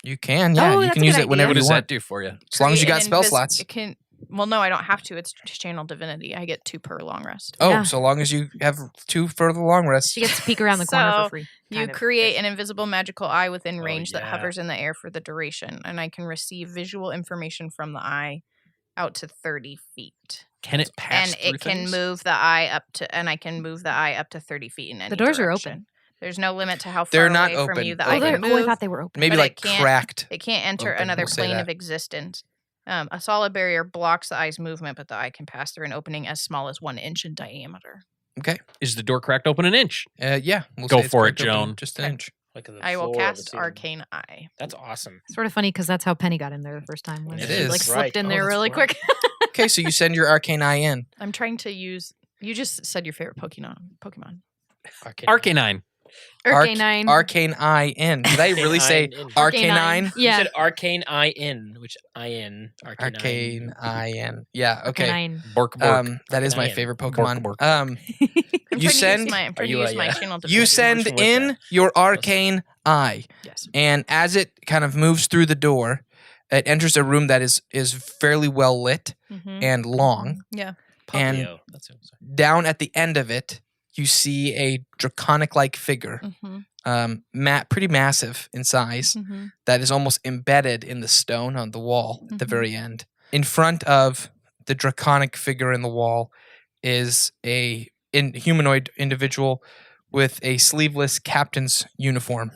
Speaker 2: You can, yeah.
Speaker 4: Oh,
Speaker 2: you
Speaker 4: that's
Speaker 2: can
Speaker 4: a
Speaker 2: use
Speaker 4: good
Speaker 2: it whenever
Speaker 6: What
Speaker 2: you
Speaker 6: does
Speaker 2: want.
Speaker 6: that do for you?
Speaker 2: As long as you
Speaker 3: Create
Speaker 2: got
Speaker 3: an
Speaker 2: spell
Speaker 3: invis-
Speaker 2: slots.
Speaker 3: It can. Well, no, I don't have to. It's channel divinity. I get 2 per long rest.
Speaker 2: Oh,
Speaker 4: Yeah.
Speaker 2: so long as you have 2 for the long rest.
Speaker 4: she gets to peek around the corner
Speaker 3: So,
Speaker 4: for free.
Speaker 3: You
Speaker 4: kind of.
Speaker 3: create an invisible magical eye within
Speaker 5: Oh,
Speaker 3: range that
Speaker 5: yeah.
Speaker 3: hovers in the air for the duration, and I can receive visual information from the eye out to 30 feet.
Speaker 6: Can it pass
Speaker 3: And
Speaker 6: through
Speaker 3: it can
Speaker 6: things?
Speaker 3: move the eye up to, and I can move the eye up to 30 feet in any
Speaker 4: doors are
Speaker 3: direction.
Speaker 4: open.
Speaker 3: There's no limit to how far
Speaker 2: They're not
Speaker 3: away from
Speaker 2: open.
Speaker 3: you the
Speaker 2: Oh,
Speaker 3: eye
Speaker 4: they're-
Speaker 3: can
Speaker 4: I
Speaker 3: move.
Speaker 4: thought they were open.
Speaker 2: Maybe
Speaker 3: but
Speaker 2: like
Speaker 3: it can't-
Speaker 2: cracked.
Speaker 3: It can't enter
Speaker 2: Open,
Speaker 3: another
Speaker 2: we'll say
Speaker 3: plane
Speaker 2: that.
Speaker 3: of existence. A solid barrier blocks the eye's movement, but the eye can pass through an opening as small as 1 inch in diameter.
Speaker 2: Okay.
Speaker 6: Is the door cracked open an inch?
Speaker 2: Yeah. We'll
Speaker 6: Go
Speaker 2: say it's
Speaker 6: for it,
Speaker 2: cracked open
Speaker 6: Joan.
Speaker 2: Just an inch.
Speaker 5: Like the
Speaker 3: I will
Speaker 5: floor of the
Speaker 3: cast
Speaker 5: ceiling.
Speaker 3: Arcane Eye.
Speaker 5: That's awesome.
Speaker 4: Sort of funny because that's how Penny got in there the first time. When
Speaker 2: It
Speaker 4: she
Speaker 2: is.
Speaker 4: like
Speaker 5: That's
Speaker 4: slipped
Speaker 5: right.
Speaker 4: in
Speaker 5: Oh,
Speaker 4: there
Speaker 5: that's
Speaker 4: really
Speaker 5: right.
Speaker 4: quick.
Speaker 2: Okay, so you send your arcane eye in.
Speaker 3: I'm trying to use. You just said your favorite Pokemon.
Speaker 6: Arcanine.
Speaker 4: Arcanine.
Speaker 2: Arcane eye in. Did I really say
Speaker 4: Arcanine.
Speaker 2: arcanine?
Speaker 5: You
Speaker 4: Yeah.
Speaker 5: said arcane eye in, which
Speaker 2: Arcane eye in. Yeah. Okay.
Speaker 4: Arcanine.
Speaker 6: Bork bork.
Speaker 2: That is my
Speaker 5: Arcanine.
Speaker 2: favorite
Speaker 6: Bork,
Speaker 2: Pokemon.
Speaker 6: bork.
Speaker 3: I'm
Speaker 2: You
Speaker 3: trying to
Speaker 2: send-
Speaker 3: use my, I'm trying to
Speaker 5: you
Speaker 3: use
Speaker 5: a,
Speaker 3: my
Speaker 5: yeah.
Speaker 3: channel.
Speaker 2: You
Speaker 3: divinity.
Speaker 2: send
Speaker 5: Motion with
Speaker 2: in
Speaker 5: that.
Speaker 2: your arcane eye,
Speaker 3: Yes.
Speaker 2: and as it kind of moves through the door, it enters a room that is fairly well lit
Speaker 3: Mm-hmm.
Speaker 2: and long.
Speaker 3: Yeah.
Speaker 2: And
Speaker 5: Papio. That's it. Sorry.
Speaker 2: down at the end of it, you see a draconic-like figure,
Speaker 3: Mm-hmm.
Speaker 2: pretty massive in size,
Speaker 3: Mm-hmm.
Speaker 2: that is almost embedded in the stone on the wall at the
Speaker 3: Mhm.
Speaker 2: very end. In front of the draconic figure in the wall is a humanoid individual with a sleeveless captain's uniform,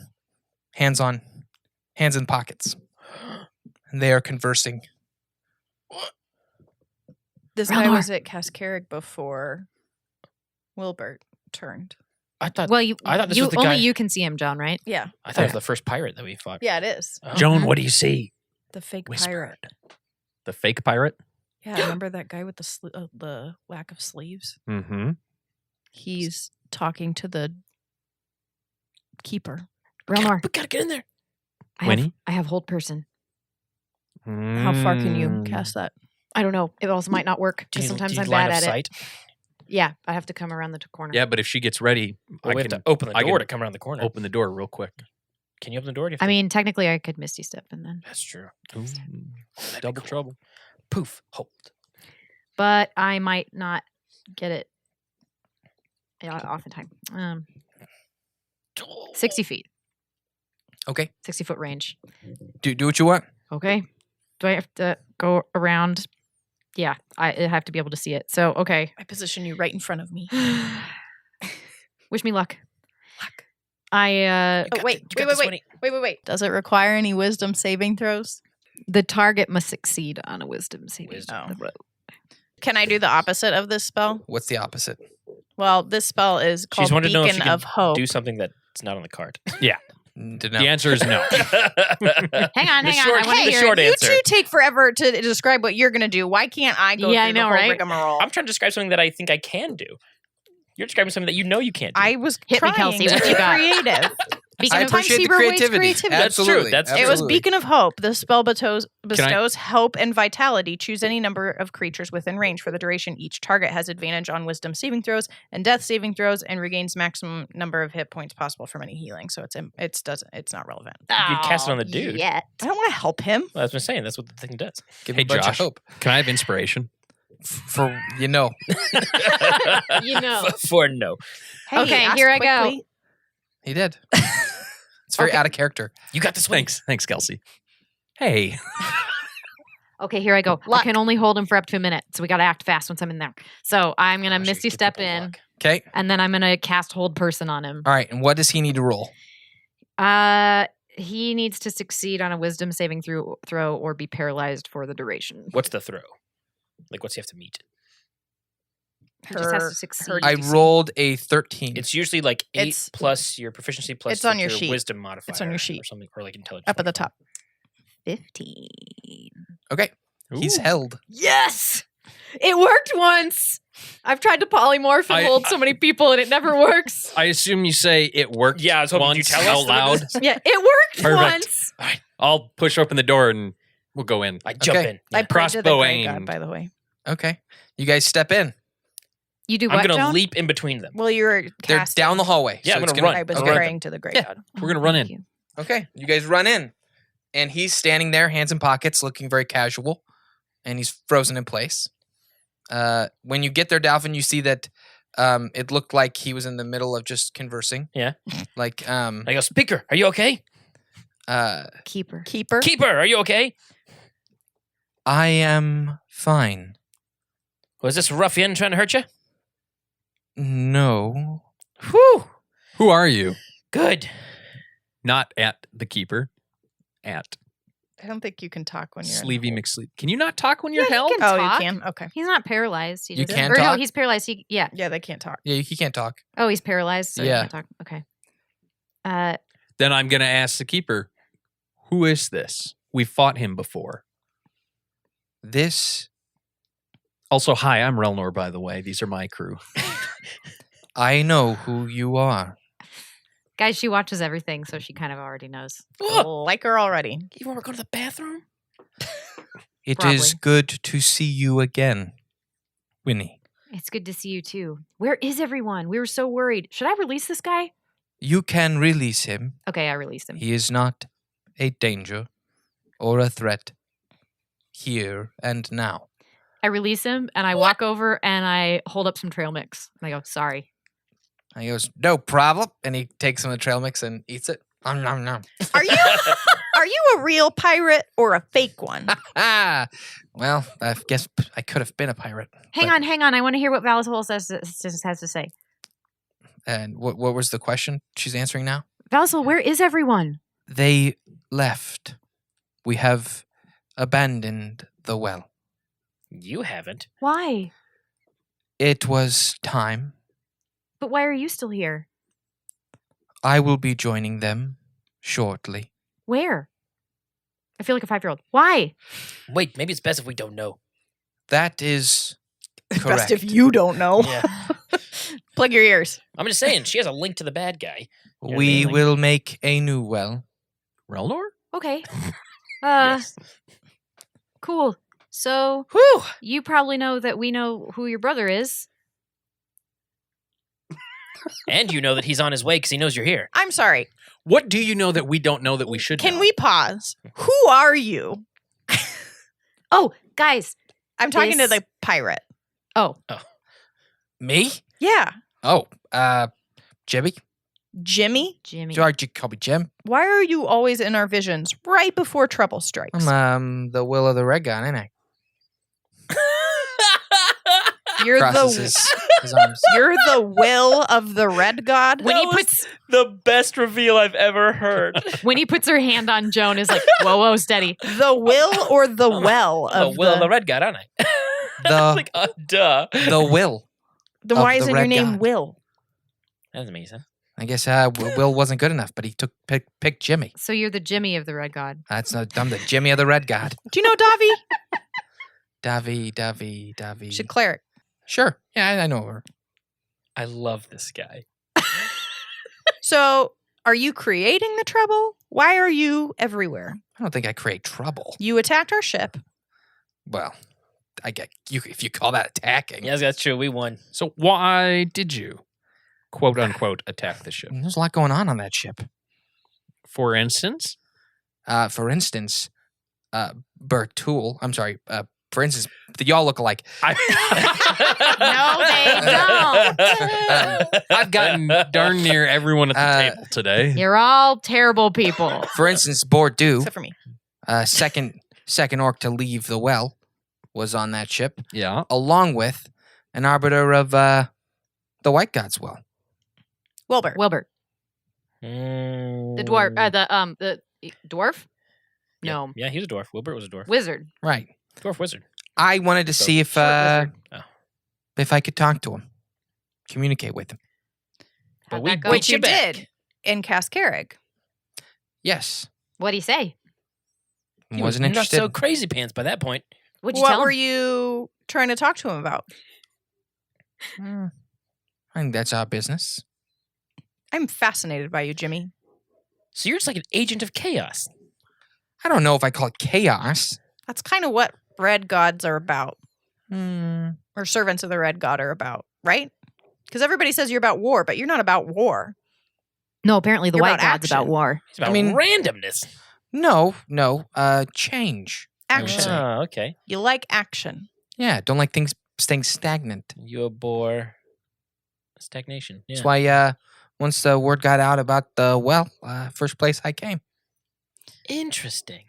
Speaker 2: hands in pockets. And they are conversing.
Speaker 3: This guy
Speaker 4: Relnor.
Speaker 3: was at Cascaric before Wilbert turned.
Speaker 5: I thought.
Speaker 4: Well, you,
Speaker 5: I thought this
Speaker 4: you
Speaker 5: was the
Speaker 4: only
Speaker 5: guy-
Speaker 4: you can see him, John, right?
Speaker 3: Yeah.
Speaker 5: I thought it was the first pirate that we fought.
Speaker 3: Yeah, it is.
Speaker 5: Oh.
Speaker 6: Joan, what do you see?
Speaker 3: The fake
Speaker 6: Whisper
Speaker 3: pirate.
Speaker 6: The fake pirate?
Speaker 3: Yeah, remember that guy with the lack of sleeves?
Speaker 6: Mm-hmm.
Speaker 3: He's talking to the keeper.
Speaker 4: Relnor,
Speaker 5: We gotta get in there.
Speaker 6: Winnie?
Speaker 4: I have hold person.
Speaker 3: How far can you cast that?
Speaker 4: I don't know. It also might not work
Speaker 5: Do
Speaker 4: because
Speaker 5: you-
Speaker 4: sometimes
Speaker 5: do you
Speaker 4: I'm
Speaker 5: line
Speaker 4: bad
Speaker 5: of
Speaker 4: at
Speaker 5: sight?
Speaker 4: it. Yeah, I have to come around the corner.
Speaker 6: Yeah, but if she gets ready,
Speaker 5: Well, we
Speaker 6: I
Speaker 5: have
Speaker 6: can
Speaker 5: to open the
Speaker 6: I
Speaker 5: door
Speaker 6: can
Speaker 5: to come around the corner.
Speaker 6: open the door real quick.
Speaker 5: Can you open the door? Do you
Speaker 4: I
Speaker 5: think-
Speaker 4: mean, technically, I could Misty Step and then,
Speaker 5: that's true.
Speaker 6: Double trouble.
Speaker 5: Poof. Hold.
Speaker 4: but I might not get it. Yeah, off in time. 60 feet,
Speaker 2: Okay.
Speaker 4: 60-foot range.
Speaker 2: Do what you want.
Speaker 4: Okay. Do I have to go around? Yeah, I have to be able to see it. So, okay.
Speaker 3: I position you right in front of me.
Speaker 4: Wish me luck.
Speaker 3: Luck.
Speaker 4: I
Speaker 3: Oh, wait. Wait. Does it require any wisdom saving throws?
Speaker 4: the target must succeed on a wisdom saving
Speaker 5: Wisdom.
Speaker 4: throw.
Speaker 3: Can I do the opposite of this spell?
Speaker 2: What's the opposite?
Speaker 3: Well, this spell is called
Speaker 5: She's wanted to know if
Speaker 3: Beacon
Speaker 5: she can
Speaker 3: of Hope.
Speaker 5: do something that's not on the card.
Speaker 2: No.
Speaker 6: The answer is no.
Speaker 4: Hang on,
Speaker 5: The
Speaker 4: hang
Speaker 5: short-
Speaker 4: on. I want
Speaker 5: the
Speaker 4: to hear
Speaker 5: short
Speaker 4: it.
Speaker 3: You
Speaker 5: answer.
Speaker 3: two take forever to describe what you're going to do. Why can't I go
Speaker 4: Yeah,
Speaker 3: through
Speaker 4: I
Speaker 3: the
Speaker 4: know,
Speaker 3: whole
Speaker 4: right?
Speaker 3: rigmarole?
Speaker 5: I'm trying to describe something that I think I can do. You're describing something that you know you can't do.
Speaker 3: I was
Speaker 4: Hit me,
Speaker 3: trying
Speaker 4: Kelsey.
Speaker 3: to
Speaker 4: What
Speaker 3: be
Speaker 4: you got?
Speaker 3: creative.
Speaker 2: I
Speaker 3: Sometimes
Speaker 2: appreciate
Speaker 3: he
Speaker 2: the
Speaker 3: relates
Speaker 2: creativity.
Speaker 5: That's true.
Speaker 2: Absolutely.
Speaker 5: That's true.
Speaker 3: It was
Speaker 2: Absolutely.
Speaker 3: Beacon of Hope. The spell bestows hope and vitality. Choose any number of creatures within range for the duration. Each target has advantage on wisdom saving throws and death saving throws, and regains maximum number of hit points possible from any healing. So it's not relevant.
Speaker 5: You cast it on the dude.
Speaker 4: Yeah.
Speaker 3: I don't want to help him.
Speaker 5: Well, that's what I'm saying. That's what the thing does.
Speaker 2: Give
Speaker 6: Hey,
Speaker 2: him a bunch
Speaker 6: Josh.
Speaker 2: of hope.
Speaker 6: Can I have inspiration?
Speaker 2: For you know.
Speaker 4: You know.
Speaker 5: For no.
Speaker 3: Hey,
Speaker 4: Okay,
Speaker 3: ask
Speaker 4: here I go.
Speaker 3: quickly.
Speaker 2: He did. It's very
Speaker 4: Okay.
Speaker 2: out of character.
Speaker 5: You got this. Wing.
Speaker 6: Thanks, Kelsey. Hey.
Speaker 4: Okay, here I go. I
Speaker 3: Luck.
Speaker 4: can only hold him for up to a minute, so we got to act fast once I'm in there. So I'm gonna
Speaker 5: Gosh,
Speaker 4: Misty
Speaker 5: you
Speaker 4: Step
Speaker 5: triple
Speaker 4: in,
Speaker 5: block.
Speaker 2: Okay.
Speaker 4: and then I'm gonna cast Hold Person on him.
Speaker 2: All right. And what does he need to roll?
Speaker 4: He needs to succeed on a wisdom saving throw or be paralyzed for the duration.
Speaker 5: What's the throw? Like, what's he have to meet?
Speaker 4: He just has to succeed.
Speaker 2: I rolled a 13.
Speaker 5: It's usually like 8
Speaker 3: It's-
Speaker 5: plus your proficiency plus
Speaker 3: it's on
Speaker 5: like
Speaker 3: your sheet.
Speaker 5: wisdom modifier.
Speaker 3: It's on your sheet.
Speaker 5: Or something, or like intelligence.
Speaker 3: Up at the
Speaker 5: modifier.
Speaker 3: top. 15.
Speaker 2: Okay. He's
Speaker 6: Ooh.
Speaker 2: held.
Speaker 4: Yes! It worked once! I've tried to polymorph and hold so many people and it never works.
Speaker 6: I assume you say it worked.
Speaker 5: Yeah, I was hoping
Speaker 6: once
Speaker 5: you tell us
Speaker 6: out
Speaker 5: that it
Speaker 6: loud.
Speaker 5: is.
Speaker 4: Yeah, it worked
Speaker 6: Perfect.
Speaker 4: once.
Speaker 6: I'll push open the door and we'll go in.
Speaker 5: I jump
Speaker 2: Okay.
Speaker 5: in.
Speaker 3: I
Speaker 5: Yeah.
Speaker 3: prayed to the
Speaker 6: Crossbow
Speaker 3: great god,
Speaker 6: aimed.
Speaker 3: by the way.
Speaker 2: Okay. You guys step in.
Speaker 4: You do
Speaker 5: I'm
Speaker 4: what,
Speaker 5: gonna
Speaker 4: Joan?
Speaker 5: leap in between them.
Speaker 3: Well, you're
Speaker 2: They're
Speaker 3: casting.
Speaker 2: down the hallway.
Speaker 5: Yeah, I'm
Speaker 2: it's
Speaker 5: gonna run.
Speaker 3: I was
Speaker 2: Okay.
Speaker 3: praying to the great
Speaker 6: Yeah.
Speaker 3: god.
Speaker 6: We're gonna run
Speaker 4: Thank
Speaker 6: in.
Speaker 4: you.
Speaker 2: Okay. You guys run in. And he's standing there, hands in pockets, looking very casual. And he's frozen in place. When you get there, Dalvin, you see that it looked like he was in the middle of just conversing.
Speaker 5: Yeah.
Speaker 2: Like,
Speaker 5: I go, Speaker, are you okay?
Speaker 4: Keeper.
Speaker 3: Keeper.
Speaker 5: Keeper, are you okay?
Speaker 2: I am fine.
Speaker 5: Was this ruffian trying to hurt you?
Speaker 2: No.
Speaker 5: Whew.
Speaker 6: Who are you?
Speaker 5: Good.
Speaker 6: Not at the keeper. At
Speaker 3: I don't think you can talk when you're
Speaker 6: Sleevey McSleep. Can you not talk when you're
Speaker 4: Yeah, he
Speaker 6: held?
Speaker 4: can
Speaker 3: Oh,
Speaker 4: talk.
Speaker 3: you can? Okay.
Speaker 4: He's not paralyzed. He
Speaker 2: You
Speaker 4: just,
Speaker 2: can
Speaker 4: or no,
Speaker 2: talk?
Speaker 4: he's paralyzed. Yeah.
Speaker 3: Yeah, they can't talk.
Speaker 2: Yeah, he can't talk.
Speaker 4: Oh, he's paralyzed. So
Speaker 2: Yeah.
Speaker 4: he can't talk. Okay.
Speaker 6: Then I'm going to ask the keeper, who is this? We've fought him before.
Speaker 2: This,
Speaker 6: Also, hi, I'm Relnor, by the way. These are my crew.
Speaker 2: I know who you are.
Speaker 4: Guys, she watches everything, so she kind of already knows.
Speaker 3: Like her already.
Speaker 5: You want to go to the bathroom?
Speaker 2: It
Speaker 4: Probably.
Speaker 2: is good to see you again, Winnie.
Speaker 4: It's good to see you too. Where is everyone? We were so worried. Should I release this guy?
Speaker 2: You can release him.
Speaker 4: Okay, I released him.
Speaker 2: He is not a danger or a threat here and now.
Speaker 4: I release him and I walk over and I hold up some trail mix. And I go, sorry.
Speaker 2: And he goes, no problem. And he takes some of the trail mix and eats it. Nom, nom, nom.
Speaker 3: Are you a real pirate or a fake one?
Speaker 2: Well, I guess I could have been a pirate.
Speaker 4: Hang on. I want to hear what Valla'Sol has to say.
Speaker 2: And what was the question she's answering now?
Speaker 4: Valla'Sol, where is everyone?
Speaker 2: They left. We have abandoned the well.
Speaker 5: You haven't.
Speaker 4: Why?
Speaker 2: It was time.
Speaker 4: But why are you still here?
Speaker 2: I will be joining them shortly.
Speaker 4: Where? I feel like a 5-year-old. Why?
Speaker 5: Wait, maybe it's best if we don't know.
Speaker 2: That is
Speaker 3: Best
Speaker 2: correct.
Speaker 3: if you don't know.
Speaker 5: Yeah.
Speaker 3: Plug your ears.
Speaker 5: I'm just saying, she has a link to the bad guy. You know what I
Speaker 2: We
Speaker 5: mean? Like-
Speaker 2: will make a new well.
Speaker 6: Relnor?
Speaker 4: Okay.
Speaker 5: Yes.
Speaker 4: Cool. So
Speaker 5: Whew.
Speaker 4: you probably know that we know who your brother is.
Speaker 5: And you know that he's on his way because he knows you're here.
Speaker 3: I'm sorry.
Speaker 6: What do you know that we don't know that we should
Speaker 3: Can
Speaker 6: know?
Speaker 3: we pause? Who are you?
Speaker 4: Oh, guys.
Speaker 3: I'm talking to
Speaker 4: This-
Speaker 3: the pirate.
Speaker 4: Oh,
Speaker 2: Me?
Speaker 3: Yeah.
Speaker 2: Oh, Jimmy?
Speaker 3: Jimmy?
Speaker 4: Jimmy.
Speaker 2: George, you call me Jim.
Speaker 3: Why are you always in our visions right before trouble strikes?
Speaker 2: I'm the will of the red guy, ain't I?
Speaker 3: You're
Speaker 2: Crosses
Speaker 3: the
Speaker 2: his arms.
Speaker 3: you're the will of the red god.
Speaker 4: When he
Speaker 5: That was-
Speaker 4: puts
Speaker 5: The best reveal I've ever heard.
Speaker 4: when he puts her hand on Joan is like, whoa, steady.
Speaker 3: The will or the well
Speaker 5: Oh,
Speaker 3: of
Speaker 5: well, the red guy, aren't I?
Speaker 2: The
Speaker 5: like, duh.
Speaker 2: the will.
Speaker 3: Then
Speaker 2: of
Speaker 3: why
Speaker 2: the
Speaker 3: isn't your
Speaker 2: red
Speaker 3: name
Speaker 2: god.
Speaker 3: Will?
Speaker 5: That's amazing.
Speaker 2: I guess Will wasn't good enough, but he picked Jimmy.
Speaker 4: So you're the Jimmy of the Red God.
Speaker 2: I'm the Jimmy of the red god.
Speaker 3: Do you know Davi?
Speaker 2: Davi.
Speaker 3: She's a cleric.
Speaker 2: Sure. Yeah, I know her.
Speaker 5: I love this guy.
Speaker 3: So are you creating the trouble? Why are you everywhere?
Speaker 2: I don't think I create trouble.
Speaker 3: You attacked our ship.
Speaker 2: Well, I get you if you call that attacking.
Speaker 5: Yes, that's true. We won.
Speaker 6: So why did you, quote unquote, attack the ship?
Speaker 2: There's a lot going on that ship.
Speaker 6: For instance?
Speaker 2: For instance, Burtool. I'm sorry. For instance, y'all look alike.
Speaker 6: I've gotten darn near everyone at the table today.
Speaker 4: You're all terrible people.
Speaker 2: For instance, Bordeaux,
Speaker 3: Except for me.
Speaker 2: second orc to leave the well, was on that ship,
Speaker 6: Yeah.
Speaker 2: along with an arbiter of the White God's well.
Speaker 3: Wilbur.
Speaker 4: Wilbert. The dwarf. The dwarf.
Speaker 5: Yeah.
Speaker 4: No,
Speaker 5: Yeah, he was a dwarf. Wilbert was a dwarf.
Speaker 4: wizard.
Speaker 2: Right.
Speaker 5: Dwarf wizard.
Speaker 2: I wanted to see if
Speaker 4: Short wizard.
Speaker 2: if I could talk to him, communicate with him.
Speaker 5: But
Speaker 4: How'd
Speaker 5: we
Speaker 4: that go?
Speaker 5: beat
Speaker 3: Which
Speaker 5: you
Speaker 3: you
Speaker 5: back.
Speaker 3: did in Cascarig.
Speaker 2: Yes.
Speaker 4: What'd he say?
Speaker 5: He
Speaker 2: Wasn't
Speaker 5: was
Speaker 2: interested.
Speaker 5: Not so crazy pants by that point.
Speaker 4: What'd you
Speaker 3: What
Speaker 4: tell
Speaker 3: were
Speaker 4: him?
Speaker 3: you trying to talk to him about?
Speaker 2: I think that's our business.
Speaker 3: I'm fascinated by you, Jimmy.
Speaker 5: So you're just like an agent of chaos.
Speaker 2: I don't know if I call it chaos.
Speaker 3: That's kind of what red gods are about,
Speaker 2: Hmm.
Speaker 3: or servants of the red god are about, right? Because everybody says you're about war, but you're not about war.
Speaker 4: No, apparently the
Speaker 3: You're
Speaker 4: white
Speaker 3: about
Speaker 4: god's about
Speaker 3: action.
Speaker 4: war.
Speaker 5: It's about
Speaker 2: I mean-
Speaker 5: randomness.
Speaker 2: No. Change. I would
Speaker 3: Action.
Speaker 2: say.
Speaker 5: Oh, okay.
Speaker 3: You like action.
Speaker 2: Yeah, don't like things staying stagnant.
Speaker 5: You a bore. Stagnation. Yeah.
Speaker 2: That's why once the word got out about the well, first place I came.
Speaker 5: Interesting.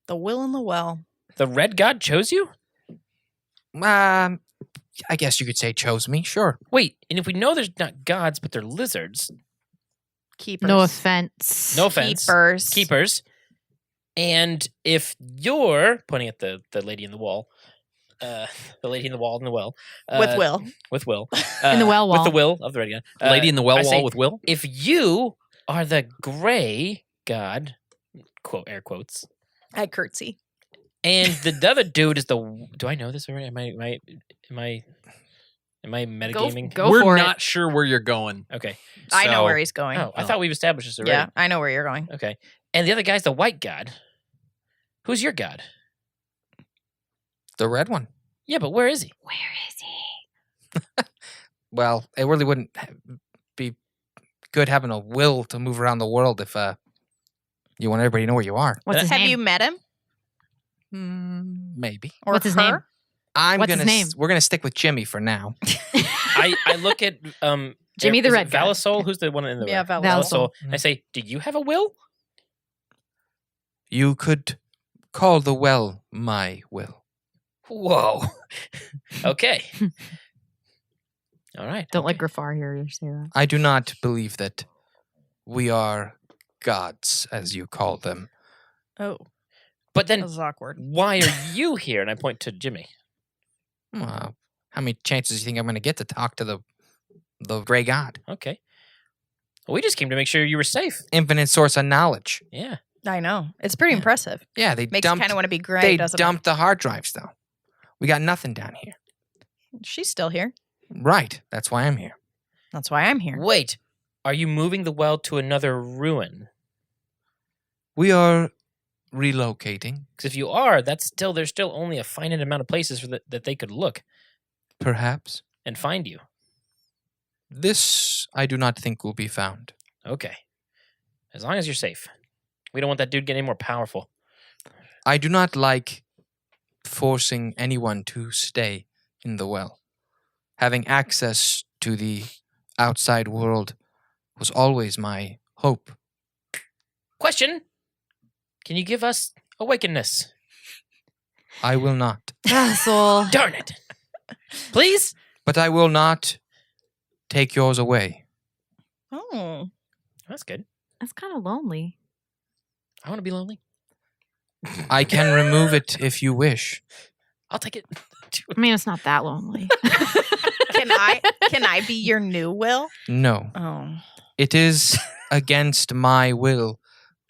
Speaker 3: The will and the well.
Speaker 5: The red god chose you?
Speaker 2: I guess you could say chose me, sure.
Speaker 5: Wait, and if we know there's not gods, but they're lizards,
Speaker 3: Keepers.
Speaker 4: No offense.
Speaker 5: no offense,
Speaker 3: Keepers.
Speaker 5: keepers, and if you're pointing at the lady in the wall, the lady in the wall in the well,
Speaker 3: With Will.
Speaker 5: with Will,
Speaker 4: In the well
Speaker 5: with the
Speaker 4: wall.
Speaker 5: will of the red god,
Speaker 6: Lady in the well
Speaker 5: I say,
Speaker 6: wall with Will.
Speaker 5: if you are the gray god, quote air quotes,
Speaker 3: I curtsy.
Speaker 5: and the other dude is the. Do I know this already? Am I metagaming?
Speaker 4: Go
Speaker 6: We're
Speaker 4: for
Speaker 6: not
Speaker 4: it.
Speaker 6: sure where you're going.
Speaker 5: Okay.
Speaker 3: I know
Speaker 6: So-
Speaker 3: where he's going.
Speaker 5: Oh, I thought we've established this already.
Speaker 3: Yeah, I know where you're going.
Speaker 5: Okay. And the other guy's the white god. Who's your god?
Speaker 2: The red one.
Speaker 5: Yeah, but where is he?
Speaker 4: Where is he?
Speaker 2: Well, it really wouldn't be good having a will to move around the world if you want everybody to know where you are.
Speaker 4: What's his
Speaker 3: Have
Speaker 4: name?
Speaker 3: you met him?
Speaker 2: Maybe.
Speaker 3: Or
Speaker 4: What's his
Speaker 3: her?
Speaker 4: name? What's his name?
Speaker 2: We're gonna stick with Jimmy for now.
Speaker 5: I look at
Speaker 4: Jimmy the
Speaker 5: is it
Speaker 4: red god.
Speaker 5: Valla'Sol? Who's the one in the
Speaker 3: Yeah,
Speaker 5: red?
Speaker 3: Valla'Sol.
Speaker 5: I say, do you have a will?
Speaker 2: You could call the well my will.
Speaker 5: Whoa. Okay. All right.
Speaker 4: Don't let Griffar hear you say that.
Speaker 2: I do not believe that we are gods, as you call them.
Speaker 3: Oh,
Speaker 5: But
Speaker 3: that
Speaker 5: then
Speaker 3: was awkward.
Speaker 5: why are you here? And I point to Jimmy.
Speaker 2: Well, how many chances do you think I'm going to get to talk to the gray god?
Speaker 5: Okay. Well, we just came to make sure you were safe.
Speaker 2: Infinite source of knowledge.
Speaker 5: Yeah.
Speaker 3: I know. It's pretty
Speaker 5: Yeah.
Speaker 3: impressive.
Speaker 2: Yeah, they
Speaker 3: Makes you
Speaker 2: dumped.
Speaker 3: kind of want to be gray,
Speaker 2: They
Speaker 3: doesn't
Speaker 2: dumped the hard drives, though. We got nothing down here.
Speaker 3: it? She's still here.
Speaker 2: Right. That's why I'm here.
Speaker 3: That's why I'm here.
Speaker 5: Wait. Are you moving the well to another ruin?
Speaker 2: We are relocating.
Speaker 5: Because if you are, there's still only a finite amount of places that they could look
Speaker 2: Perhaps.
Speaker 5: and find you.
Speaker 2: This I do not think will be found.
Speaker 5: Okay. As long as you're safe. We don't want that dude getting any more powerful.
Speaker 2: I do not like forcing anyone to stay in the well. Having access to the outside world was always my hope.
Speaker 5: Question. Can you give us awakeness?
Speaker 2: I will not.
Speaker 4: Valla'Sol.
Speaker 5: Darn it. Please?
Speaker 2: But I will not take yours away.
Speaker 3: Oh,
Speaker 5: That's good.
Speaker 4: That's kind of lonely.
Speaker 5: I want to be lonely.
Speaker 2: I can remove it if you wish.
Speaker 5: I'll take it.
Speaker 4: I mean, it's not that lonely.
Speaker 3: can I be your new Will?
Speaker 2: No.
Speaker 3: Oh,
Speaker 2: It is against my will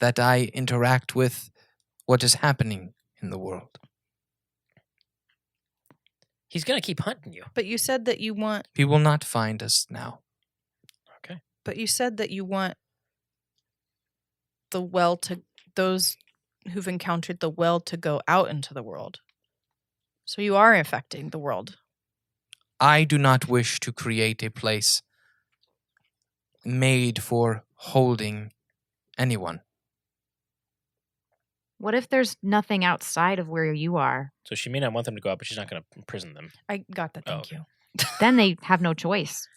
Speaker 2: that I interact with what is happening in the world.
Speaker 5: He's going to keep hunting you.
Speaker 3: but you said that you want.
Speaker 2: He will not find us now.
Speaker 3: But you said that you want the well to those who've encountered the well to go out into the world. So you are affecting the world.
Speaker 2: I do not wish to create a place made for holding anyone.
Speaker 4: What if there's nothing outside of where you are?
Speaker 5: So she may not want them to go out, but she's not going to imprison them.
Speaker 3: I got that.
Speaker 5: Oh,
Speaker 3: Thank
Speaker 5: okay.
Speaker 3: you.
Speaker 4: Then they have no choice.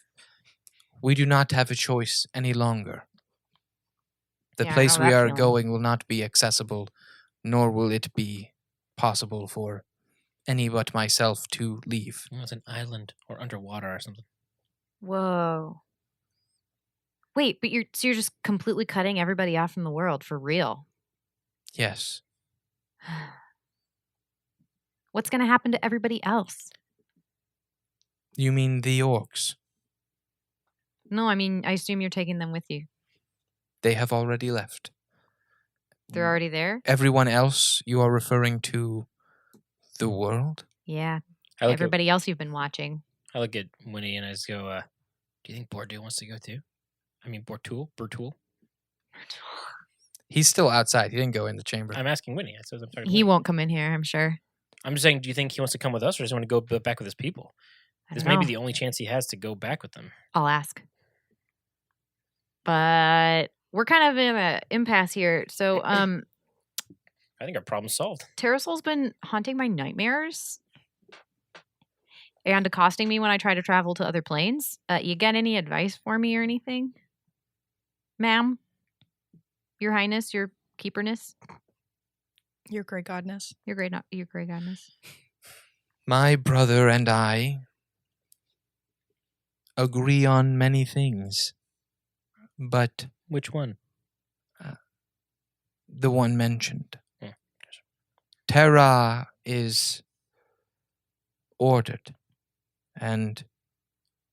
Speaker 2: We do not have a choice any longer. The
Speaker 4: Yeah, I
Speaker 2: place
Speaker 4: know
Speaker 2: we
Speaker 4: that
Speaker 2: are
Speaker 4: feeling.
Speaker 2: going will not be accessible, nor will it be possible for any but myself to leave.
Speaker 5: It's an island or underwater or something.
Speaker 4: Whoa. Wait, but you're just completely cutting everybody off from the world for real.
Speaker 2: Yes.
Speaker 4: What's going to happen to everybody else?
Speaker 2: You mean the orcs?
Speaker 4: No, I mean, I assume you're taking them with you.
Speaker 2: They have already left.
Speaker 4: They're already there?
Speaker 2: Everyone else, you are referring to the world?
Speaker 4: Yeah.
Speaker 5: I look
Speaker 4: Everybody else you've been watching.
Speaker 5: I look at Winnie and I just go, do you think Burtool wants to go too? I mean, Burtool?
Speaker 2: He's still outside. He didn't go in the chamber.
Speaker 5: I'm asking Winnie. I said I'm talking to
Speaker 4: He
Speaker 5: Winnie.
Speaker 4: won't come in here, I'm sure.
Speaker 5: I'm just saying, do you think he wants to come with us or does he want to go back with his people?
Speaker 4: I
Speaker 5: This
Speaker 4: don't
Speaker 5: may be
Speaker 4: know.
Speaker 5: the only chance he has to go back with them.
Speaker 4: I'll ask. But we're kind of in an impasse here. So,
Speaker 5: I think our problem's solved.
Speaker 4: Terrasol's been haunting my nightmares and accosting me when I try to travel to other planes. You got any advice for me or anything? Ma'am? Your Highness? Your Keeperness?
Speaker 3: Your great godness.
Speaker 4: Your great godness?
Speaker 2: My brother and I agree on many things, but
Speaker 5: Which one?
Speaker 2: the one mentioned.
Speaker 5: Hmm.
Speaker 2: Terra is ordered and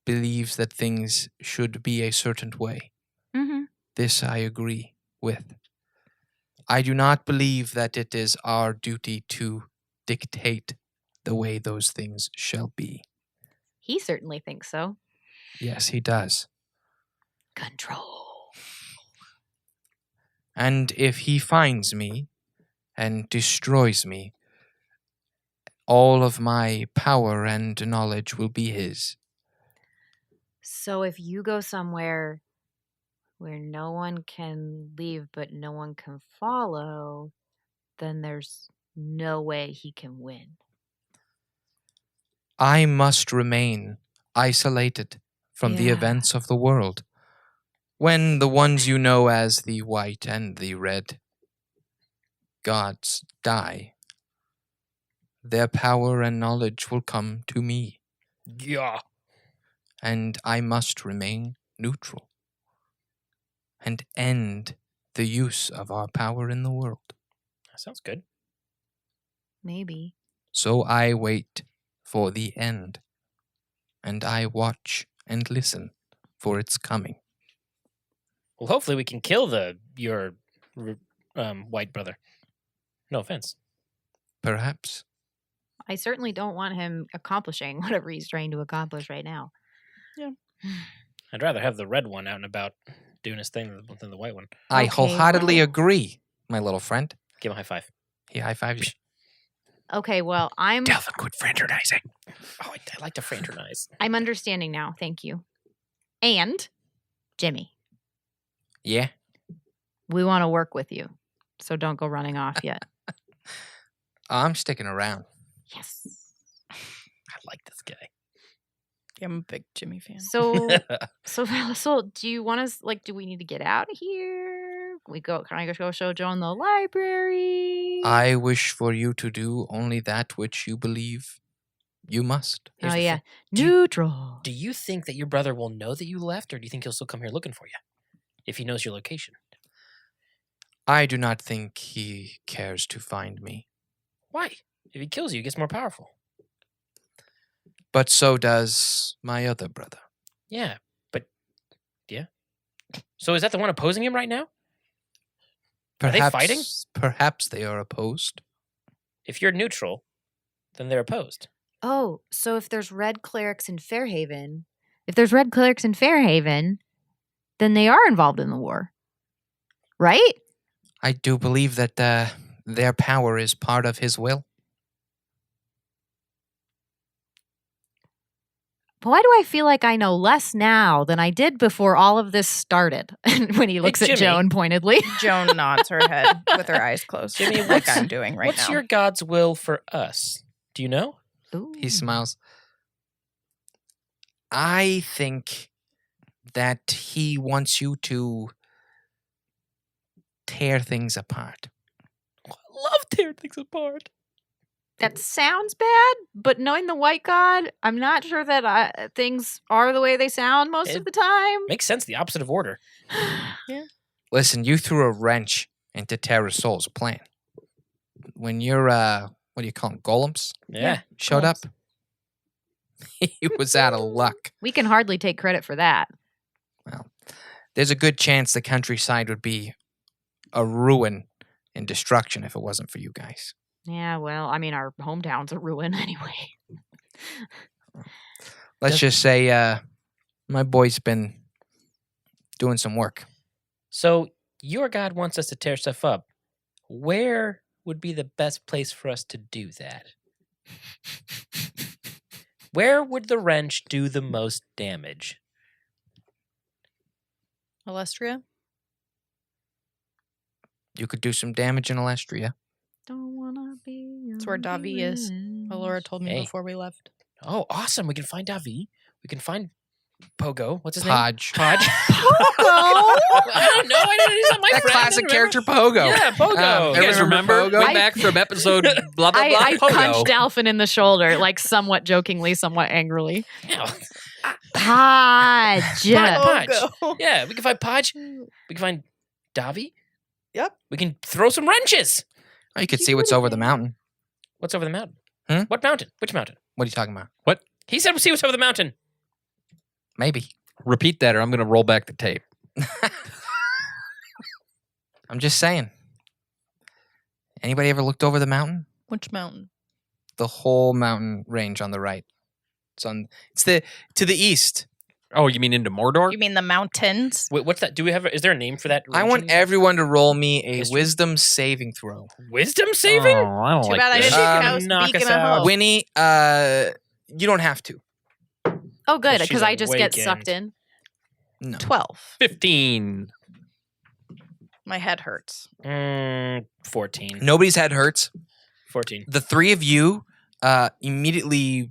Speaker 2: believes that things should be a certain way.
Speaker 4: Mm-hmm.
Speaker 2: This I agree with. I do not believe that it is our duty to dictate the way those things shall be.
Speaker 4: He certainly thinks so.
Speaker 2: Yes, he does.
Speaker 4: Control.
Speaker 2: And if he finds me and destroys me, all of my power and knowledge will be his.
Speaker 4: So if you go somewhere where no one can leave but no one can follow, then there's no way he can win.
Speaker 2: I must remain isolated from the
Speaker 4: Yeah.
Speaker 2: events of the world. When the ones you know as the white and the red gods die, their power and knowledge will come to me,
Speaker 5: Yeah.
Speaker 2: and I must remain neutral and end the use of our power in the world.
Speaker 5: That sounds good.
Speaker 4: Maybe.
Speaker 2: So I wait for the end, and I watch and listen for its coming.
Speaker 5: Well, hopefully we can kill your white brother. No offense.
Speaker 2: Perhaps.
Speaker 4: I certainly don't want him accomplishing whatever he's trying to accomplish right now.
Speaker 5: I'd rather have the red one out and about doing his thing than the white one.
Speaker 2: I
Speaker 4: Okay,
Speaker 2: wholeheartedly
Speaker 4: well-
Speaker 2: agree, my little friend.
Speaker 5: Give him a high five.
Speaker 2: He high-fives you.
Speaker 4: Okay, well, I'm
Speaker 1: Delvin, quit fraternizing.
Speaker 5: Oh, I like to fraternize.
Speaker 4: I'm understanding now. Thank you. And Jimmy,
Speaker 2: Yeah?
Speaker 4: we want to work with you. So don't go running off yet.
Speaker 2: I'm sticking around.
Speaker 4: Yes.
Speaker 5: I like this guy.
Speaker 3: Yeah, I'm a big Jimmy fan.
Speaker 4: So Valla'Sol, do you want us do we need to get out of here? Can I go show Joan the library?
Speaker 2: I wish for you to do only that which you believe you must.
Speaker 5: Here's
Speaker 4: Oh
Speaker 5: the
Speaker 4: yeah.
Speaker 5: thing. Do you-
Speaker 4: Neutral.
Speaker 5: Do you think that your brother will know that you left, or do you think he'll still come here looking for you if he knows your location?
Speaker 2: I do not think he cares to find me,
Speaker 5: Why? If he kills you, he gets more powerful.
Speaker 2: but so does my other brother.
Speaker 5: Yeah, but yeah. So is that the one opposing him right now? Are they fighting?
Speaker 2: Perhaps they are opposed.
Speaker 5: If you're neutral, then they're opposed.
Speaker 4: Oh, so if there's red clerics in Fairhaven, then they are involved in the war. Right?
Speaker 2: I do believe that their power is part of his will.
Speaker 4: But why do I feel like I know less now than I did before all of this started? When he looks at
Speaker 5: Jimmy.
Speaker 4: Joan pointedly.
Speaker 3: Joan nods her head with her eyes closed.
Speaker 5: Jimmy,
Speaker 3: like I'm doing right
Speaker 5: What's
Speaker 3: now.
Speaker 5: your God's will for us? Do you know?
Speaker 4: Ooh.
Speaker 2: He smiles. I think that he wants you to tear things apart.
Speaker 5: I love tearing things apart.
Speaker 4: That sounds bad, but knowing the white god, I'm not sure that things are the way they sound most of the time.
Speaker 5: Makes sense. The opposite of order.
Speaker 2: Listen, you threw a wrench into Terrasol's plan. When your what do you call them, golems?
Speaker 5: Yeah.
Speaker 2: Showed up, he was out of luck.
Speaker 4: We can hardly take credit for that.
Speaker 2: Well, there's a good chance the countryside would be a ruin and destruction if it wasn't for you guys.
Speaker 4: Yeah, well, I mean, our hometown's a ruin anyway.
Speaker 2: Let's just say my boy's been doing some work.
Speaker 5: So your god wants us to tear stuff up. Where would be the best place for us to do that? Where would the wrench do the most damage?
Speaker 3: Alestria?
Speaker 2: You could do some damage in Alestria.
Speaker 4: Don't wanna be.
Speaker 3: That's where Davi is. Laura told me
Speaker 5: Hey.
Speaker 3: before we left.
Speaker 5: Oh, awesome. We can find Davi. We can find Pogo. What's his name?
Speaker 2: Podge.
Speaker 5: Podge.
Speaker 4: Pogo?
Speaker 5: I don't know. He's not my
Speaker 2: That
Speaker 5: friend.
Speaker 2: classic
Speaker 5: Remember?
Speaker 2: character Pogo.
Speaker 5: Yeah, Pogo.
Speaker 6: You guys remember?
Speaker 2: Pogo?
Speaker 6: Way back from episode blah, blah, blah.
Speaker 4: I
Speaker 6: Pogo.
Speaker 4: punched Alphin in the shoulder, like somewhat jokingly, somewhat angrily.
Speaker 5: Yeah.
Speaker 4: Podge.
Speaker 5: Podge. Yeah, we can find Podge. We can find Davi.
Speaker 3: Yep.
Speaker 5: We can throw some wrenches.
Speaker 2: Oh, you could see what's over the mountain.
Speaker 5: What's over the mountain?
Speaker 2: Hmm?
Speaker 5: What mountain? Which mountain?
Speaker 2: What are you talking about?
Speaker 5: He said we'll see what's over the mountain.
Speaker 2: Maybe.
Speaker 6: Repeat that or I'm going to roll back the tape.
Speaker 2: I'm just saying. Anybody ever looked over the mountain?
Speaker 3: Which mountain?
Speaker 2: The whole mountain range on the right. It's to the east.
Speaker 6: Oh, you mean into Mordor?
Speaker 3: You mean the mountains?
Speaker 5: Wait, what's that? Do we have? Is there a name for that?
Speaker 2: I want
Speaker 5: region?
Speaker 2: everyone to roll me a
Speaker 5: History?
Speaker 2: wisdom saving throw.
Speaker 5: Wisdom saving.
Speaker 6: Oh, I don't
Speaker 3: Too
Speaker 6: like
Speaker 3: bad I
Speaker 6: this.
Speaker 3: didn't
Speaker 2: Um,
Speaker 3: know
Speaker 5: knock
Speaker 3: speak
Speaker 5: us
Speaker 3: in a
Speaker 5: out.
Speaker 3: hoe.
Speaker 2: Winnie, you don't have to.
Speaker 4: Oh, good,
Speaker 5: She's
Speaker 4: because I just get
Speaker 5: awakened.
Speaker 4: sucked in.
Speaker 2: No.
Speaker 3: 12.
Speaker 6: 15.
Speaker 3: My head hurts.
Speaker 5: 14.
Speaker 2: Nobody's head hurts.
Speaker 5: 14.
Speaker 2: The three of you immediately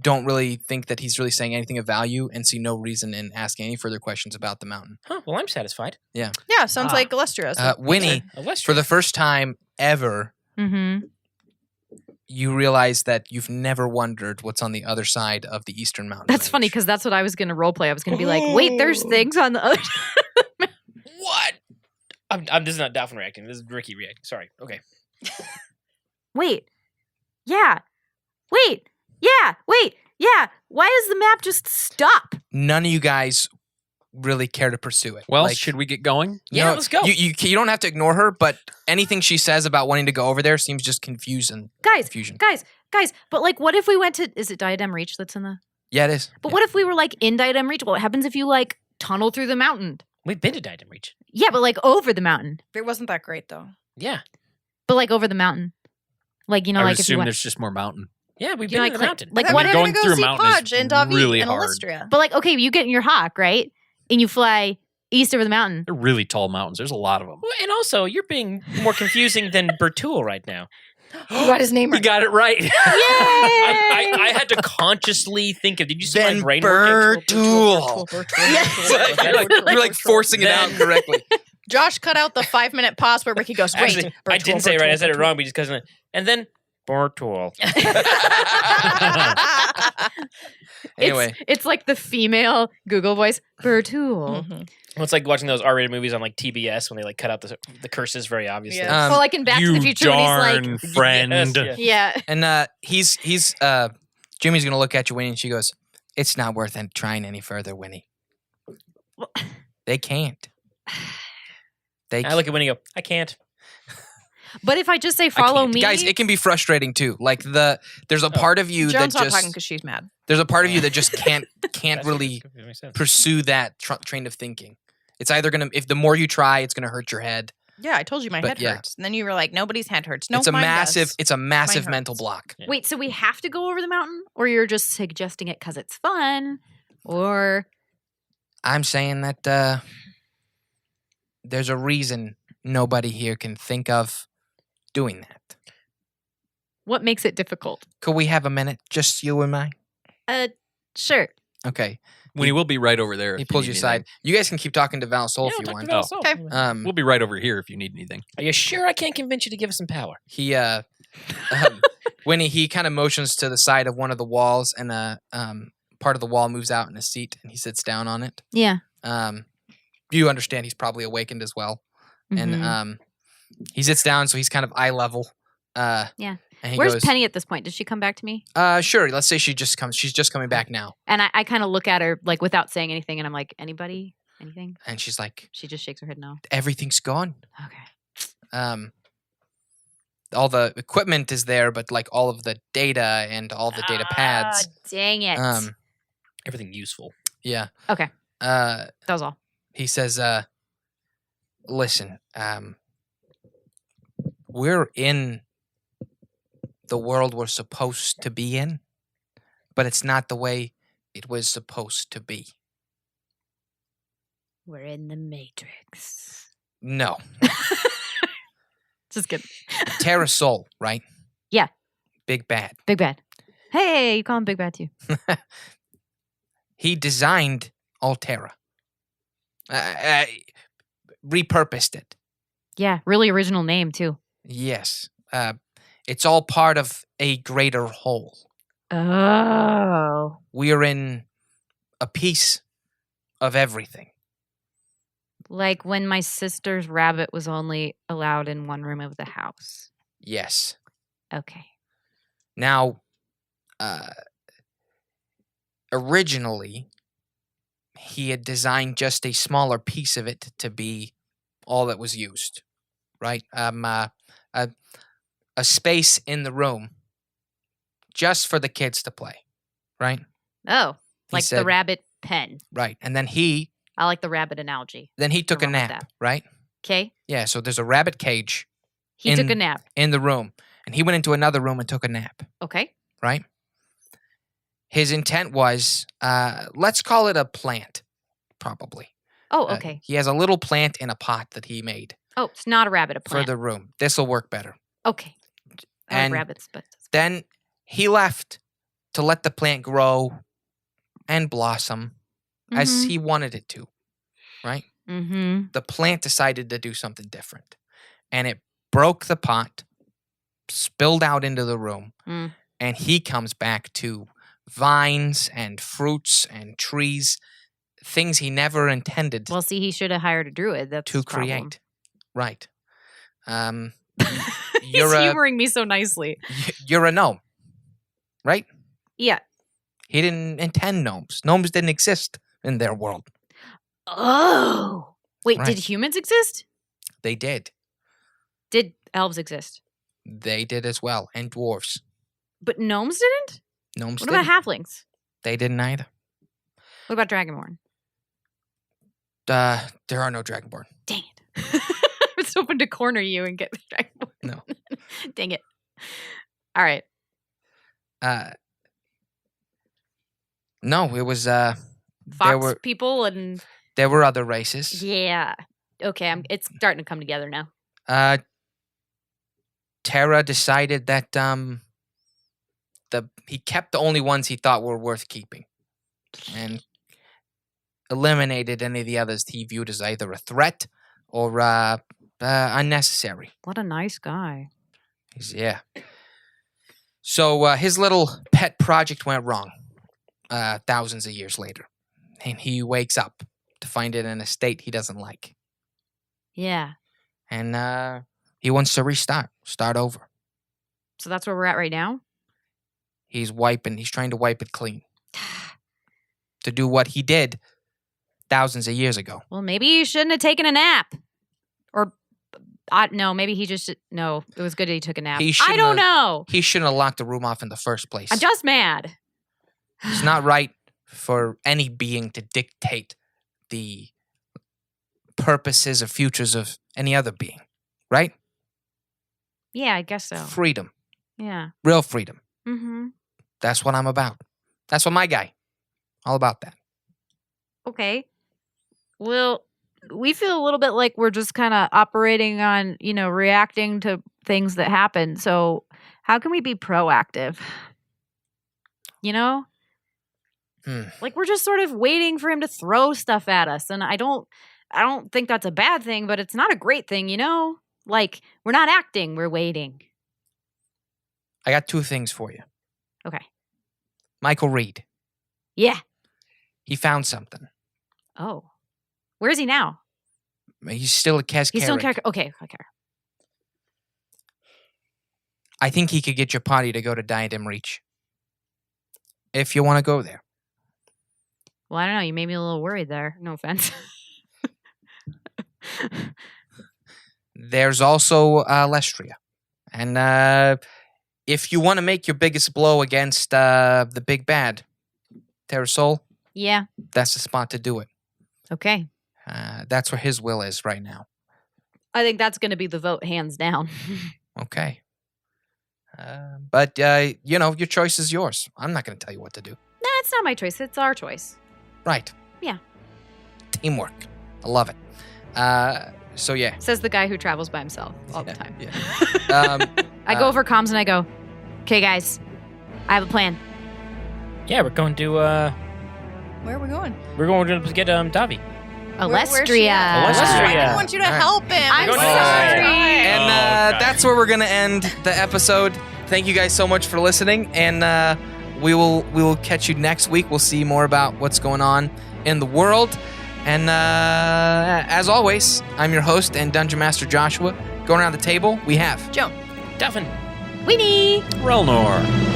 Speaker 2: don't really think that he's really saying anything of value and see no reason in asking any further questions about the mountain.
Speaker 5: Huh. Well, I'm satisfied.
Speaker 3: Yeah, sounds
Speaker 4: Ah.
Speaker 3: like Alestria.
Speaker 2: Winnie,
Speaker 5: Unless
Speaker 2: for the first time ever,
Speaker 4: Mm-hmm.
Speaker 2: you realize that you've never wondered what's on the other side of the eastern mountain.
Speaker 4: That's funny
Speaker 2: range.
Speaker 4: because that's what I was going to roleplay. I was going to be like, wait, there's things on the other.
Speaker 5: what? I'm this is not Dolphin reacting. This is Ricky reacting. Sorry. Okay.
Speaker 4: Wait. Yeah. Wait. Yeah. Wait. Yeah. Why does the map just stop?
Speaker 2: None of you guys really care to pursue it.
Speaker 6: Well,
Speaker 2: Like,
Speaker 6: should we get going?
Speaker 5: Yeah, let's go.
Speaker 2: You don't have to ignore her, but anything she says about wanting to go over there seems just confusion.
Speaker 4: Guys. But like, what if we went to, is it Diadem Reach that's in the,
Speaker 2: Yeah, it is.
Speaker 4: but
Speaker 2: Yeah.
Speaker 4: what if we were like in Diadem Reach? What happens if you like tunnel through the mountain?
Speaker 5: We've been to Diadem Reach.
Speaker 4: Yeah, but like over the mountain.
Speaker 3: It wasn't that great, though.
Speaker 5: Yeah.
Speaker 4: But like over the mountain. Like, you know,
Speaker 6: I would
Speaker 4: like if you
Speaker 6: assume
Speaker 4: went.
Speaker 6: there's just more mountain.
Speaker 5: Yeah, we've
Speaker 4: You know,
Speaker 5: been to the
Speaker 4: like-
Speaker 5: mountain.
Speaker 4: like
Speaker 3: Then
Speaker 4: what
Speaker 3: we're
Speaker 4: if-
Speaker 6: going
Speaker 3: gonna go
Speaker 6: through a
Speaker 3: see
Speaker 6: mountain is
Speaker 3: Podge and Davi
Speaker 6: really
Speaker 3: and
Speaker 6: hard.
Speaker 3: Alestria.
Speaker 4: But like, okay, you get in your hawk, right? And you fly east over the mountain.
Speaker 6: They're really tall mountains. There's a lot of them.
Speaker 5: Well, and also, you're being more confusing than Burtool right now.
Speaker 3: You got his name
Speaker 6: You
Speaker 3: right.
Speaker 6: got it right.
Speaker 5: I had to consciously think of. Did you see
Speaker 2: Then
Speaker 5: my brain working?
Speaker 2: Burtool. You're like forcing it out
Speaker 5: Then-
Speaker 2: correctly.
Speaker 3: Josh cut out the 5-minute pause where Ricky goes, wait.
Speaker 5: Actually, I didn't say it right. I said it wrong because and then Burtool.
Speaker 2: Anyway,
Speaker 4: It's like the female Google voice, Burtool.
Speaker 3: Mhm.
Speaker 5: Well, it's like watching those R-rated movies on like TBS when they like cut out the curses very obviously.
Speaker 3: Yeah.
Speaker 4: So like in Back to the Future when he's
Speaker 6: darn
Speaker 4: like,
Speaker 6: friend.
Speaker 5: Yes,
Speaker 4: yeah.
Speaker 2: and he's Jimmy's gonna look at you, Winnie, and she goes, "It's not worth trying any further, Winnie. They can't. They
Speaker 5: I look at Winnie and go, I can't.
Speaker 4: But if I just say
Speaker 2: I
Speaker 4: follow
Speaker 2: can't.
Speaker 4: me,
Speaker 2: Guys, it can be frustrating too. Like there's a part of you
Speaker 3: Joan's
Speaker 2: that
Speaker 3: not
Speaker 2: just
Speaker 3: talking because she's mad.
Speaker 2: there's a part of you that just can't
Speaker 5: That's-
Speaker 2: really
Speaker 5: that makes sense.
Speaker 2: pursue that train of thinking. It's either gonna, if the more you try, it's gonna hurt your head.
Speaker 3: Yeah, I told you my
Speaker 2: But
Speaker 3: head
Speaker 2: yeah.
Speaker 3: hurts. And then you were like, nobody's head hurts. No,
Speaker 2: it's a
Speaker 3: mine
Speaker 2: massive,
Speaker 3: does.
Speaker 2: it's a massive
Speaker 3: Mine
Speaker 2: mental
Speaker 3: hurts.
Speaker 2: block.
Speaker 5: Yeah.
Speaker 4: wait, so we have to go over the mountain, or you're just suggesting it because it's fun, or
Speaker 2: I'm saying that there's a reason nobody here can think of doing that.
Speaker 4: what makes it difficult?
Speaker 2: Could we have a minute, just you and I?
Speaker 4: Sure.
Speaker 2: Okay.
Speaker 6: Winnie, we'll be right over there.
Speaker 2: He
Speaker 6: if
Speaker 2: pulls
Speaker 6: need
Speaker 2: you aside.
Speaker 6: anything.
Speaker 2: You guys can keep talking to Va'Sol if you
Speaker 5: talk
Speaker 2: want.
Speaker 5: to Va'Sol.
Speaker 3: Okay.
Speaker 6: We'll be right over here if you need anything.
Speaker 5: Are you sure I can't convince you to give us some power?
Speaker 2: He when he kind of motions to the side of one of the walls, and part of the wall moves out in a seat, and he sits down on it.
Speaker 4: Yeah.
Speaker 2: You understand he's probably awakened as well, and he sits down, so he's kind of eye level.
Speaker 4: Yeah.
Speaker 2: And he
Speaker 4: Where's
Speaker 2: goes,
Speaker 4: Penny at this point? Did she come back to me?
Speaker 2: Sure. Let's say she's just coming back now,
Speaker 4: And I kind of look at her like without saying anything, and I'm like, anybody? Anything?
Speaker 2: and she's like,
Speaker 4: She just shakes her head no.
Speaker 2: everything's gone.
Speaker 4: Okay.
Speaker 2: All the equipment is there, but like all of the data and all the data pads.
Speaker 4: Dang it.
Speaker 5: Everything useful.
Speaker 2: Yeah.
Speaker 4: Okay. That was all.
Speaker 2: He says, listen, we're in the world we're supposed to be in, but it's not the way it was supposed to be.
Speaker 4: We're in the Matrix.
Speaker 2: No.
Speaker 4: Just kidding.
Speaker 2: Valla'Sol, right?
Speaker 4: Yeah.
Speaker 2: Big bad.
Speaker 4: Big Bad. Hey, you call him Big Bad too.
Speaker 2: He designed Altera. Repurposed it.
Speaker 4: Yeah, really original name too.
Speaker 2: Yes. It's all part of a greater whole.
Speaker 4: Oh.
Speaker 2: We are in a piece of everything.
Speaker 4: Like when my sister's rabbit was only allowed in one room of the house.
Speaker 2: Yes.
Speaker 4: Okay.
Speaker 2: Now, originally, he had designed just a smaller piece of it to be all that was used, right? A space in the room just for the kids to play, right?
Speaker 4: Oh,
Speaker 2: He
Speaker 4: like the
Speaker 2: said-
Speaker 4: rabbit pen.
Speaker 2: Right. And then he
Speaker 4: I like the rabbit analogy.
Speaker 2: took a
Speaker 4: Run with
Speaker 2: nap,
Speaker 4: that.
Speaker 2: right?
Speaker 4: Okay.
Speaker 2: Yeah, so there's a rabbit cage
Speaker 4: He took a nap.
Speaker 2: in the room, and he went into another room and took a nap,
Speaker 4: Okay.
Speaker 2: right? His intent was, let's call it a plant, probably.
Speaker 4: Oh, okay.
Speaker 2: He has a little plant in a pot that he made
Speaker 4: Oh, it's not a rabbit, a
Speaker 2: for
Speaker 4: plant.
Speaker 2: the room. This will work better.
Speaker 4: Okay. I like
Speaker 2: And
Speaker 4: rabbits, but
Speaker 2: then he left to let the plant grow and blossom as he wanted it to, right?
Speaker 4: Mm-hmm.
Speaker 2: The plant decided to do something different, and it broke the pot, spilled out into the room,
Speaker 4: Mm.
Speaker 2: and he comes back to vines and fruits and trees, things he never intended
Speaker 4: Well, see, he should have hired a druid. That's
Speaker 2: to
Speaker 4: his problem.
Speaker 2: create. Right.
Speaker 4: He's
Speaker 2: You're a
Speaker 4: humoring me so nicely.
Speaker 2: you're a gnome, right?
Speaker 4: Yeah.
Speaker 2: He didn't intend gnomes. Gnomes didn't exist in their world.
Speaker 4: Oh. Wait,
Speaker 2: Right.
Speaker 4: did humans exist?
Speaker 2: They did.
Speaker 4: Did elves exist?
Speaker 2: They did as well, and dwarves.
Speaker 4: But gnomes didn't?
Speaker 2: Gnomes
Speaker 4: What
Speaker 2: didn't.
Speaker 4: about halflings?
Speaker 2: They didn't either.
Speaker 4: What about dragonborn?
Speaker 2: There are no dragonborn.
Speaker 4: Dang it. I was hoping to corner you and get the dragonborn.
Speaker 2: No.
Speaker 4: Dang it. All right.
Speaker 2: No, it was
Speaker 4: Fox people and
Speaker 2: there were other races.
Speaker 4: yeah. Okay, it's starting to come together now.
Speaker 2: Terra decided that he kept the only ones he thought were worth keeping, and eliminated any of the others he viewed as either a threat or unnecessary.
Speaker 4: What a nice guy.
Speaker 2: Yeah. So his little pet project went wrong thousands of years later, and he wakes up to find it in a state he doesn't like,
Speaker 4: Yeah.
Speaker 2: and he wants to start over.
Speaker 4: So that's where we're at right now?
Speaker 2: He's trying to wipe it clean to do what he did thousands of years ago.
Speaker 4: Well, maybe he shouldn't have taken a nap. Or, no, maybe he just, no, it was good that he took a nap.
Speaker 2: He
Speaker 4: I
Speaker 2: shouldn't
Speaker 4: don't
Speaker 2: have-
Speaker 4: know.
Speaker 2: He shouldn't have locked the room off in the first place.
Speaker 4: I'm just mad.
Speaker 2: It's not right for any being to dictate the purposes or futures of any other being, right?
Speaker 4: Yeah, I guess so.
Speaker 2: Freedom,
Speaker 4: Yeah.
Speaker 2: real freedom.
Speaker 4: Mm-hmm.
Speaker 2: That's what I'm about. That's what my guy, all about that.
Speaker 4: Okay. Well, we feel a little bit like we're just kind of operating on, reacting to things that happen. So how can we be proactive? Like we're just sort of waiting for him to throw stuff at us. And I don't think that's a bad thing, but it's not a great thing, Like we're not acting, we're waiting.
Speaker 2: I got 2 things for you.
Speaker 4: Okay.
Speaker 2: Michael Reed.
Speaker 4: Yeah.
Speaker 2: He found something.
Speaker 4: Oh. Where is he now?
Speaker 2: He's still a Kes
Speaker 4: He's still in character. Okay.
Speaker 2: I think he could get your party to go to Diadem Reach. If you want to go there.
Speaker 4: Well, I don't know. You made me a little worried there. No offense.
Speaker 2: There's also Lestria. And if you want to make your biggest blow against the big bad, Terrasol,
Speaker 4: Yeah.
Speaker 2: that's the spot to do it.
Speaker 4: Okay.
Speaker 2: That's where his will is right now.
Speaker 4: I think that's going to be the vote, hands down.
Speaker 2: Okay. But your choice is yours. I'm not going to tell you what to do.
Speaker 4: Nah, it's not my choice. It's our choice.
Speaker 2: Right.
Speaker 4: Yeah.
Speaker 2: Teamwork. I love it. So, yeah.
Speaker 4: Says the guy who travels by himself all the time.
Speaker 2: Yeah.
Speaker 4: I go over comms and I go, okay, guys, I have a plan.
Speaker 5: Yeah, we're going to
Speaker 3: Where are we going?
Speaker 5: get Davi.
Speaker 3: Where's she at?
Speaker 5: Alestria.
Speaker 3: I want you to help him.
Speaker 4: I'm
Speaker 5: Go to
Speaker 4: sorry.
Speaker 2: And that's where we're going to end the episode. Thank you guys so much for listening. And we will catch you next week. We'll see more about what's going on in the world. And as always, I'm your host and Dungeon Master Joshua. Going around the table, we have
Speaker 3: Joan.
Speaker 5: Duffin.
Speaker 4: Winnie.
Speaker 6: Relnor.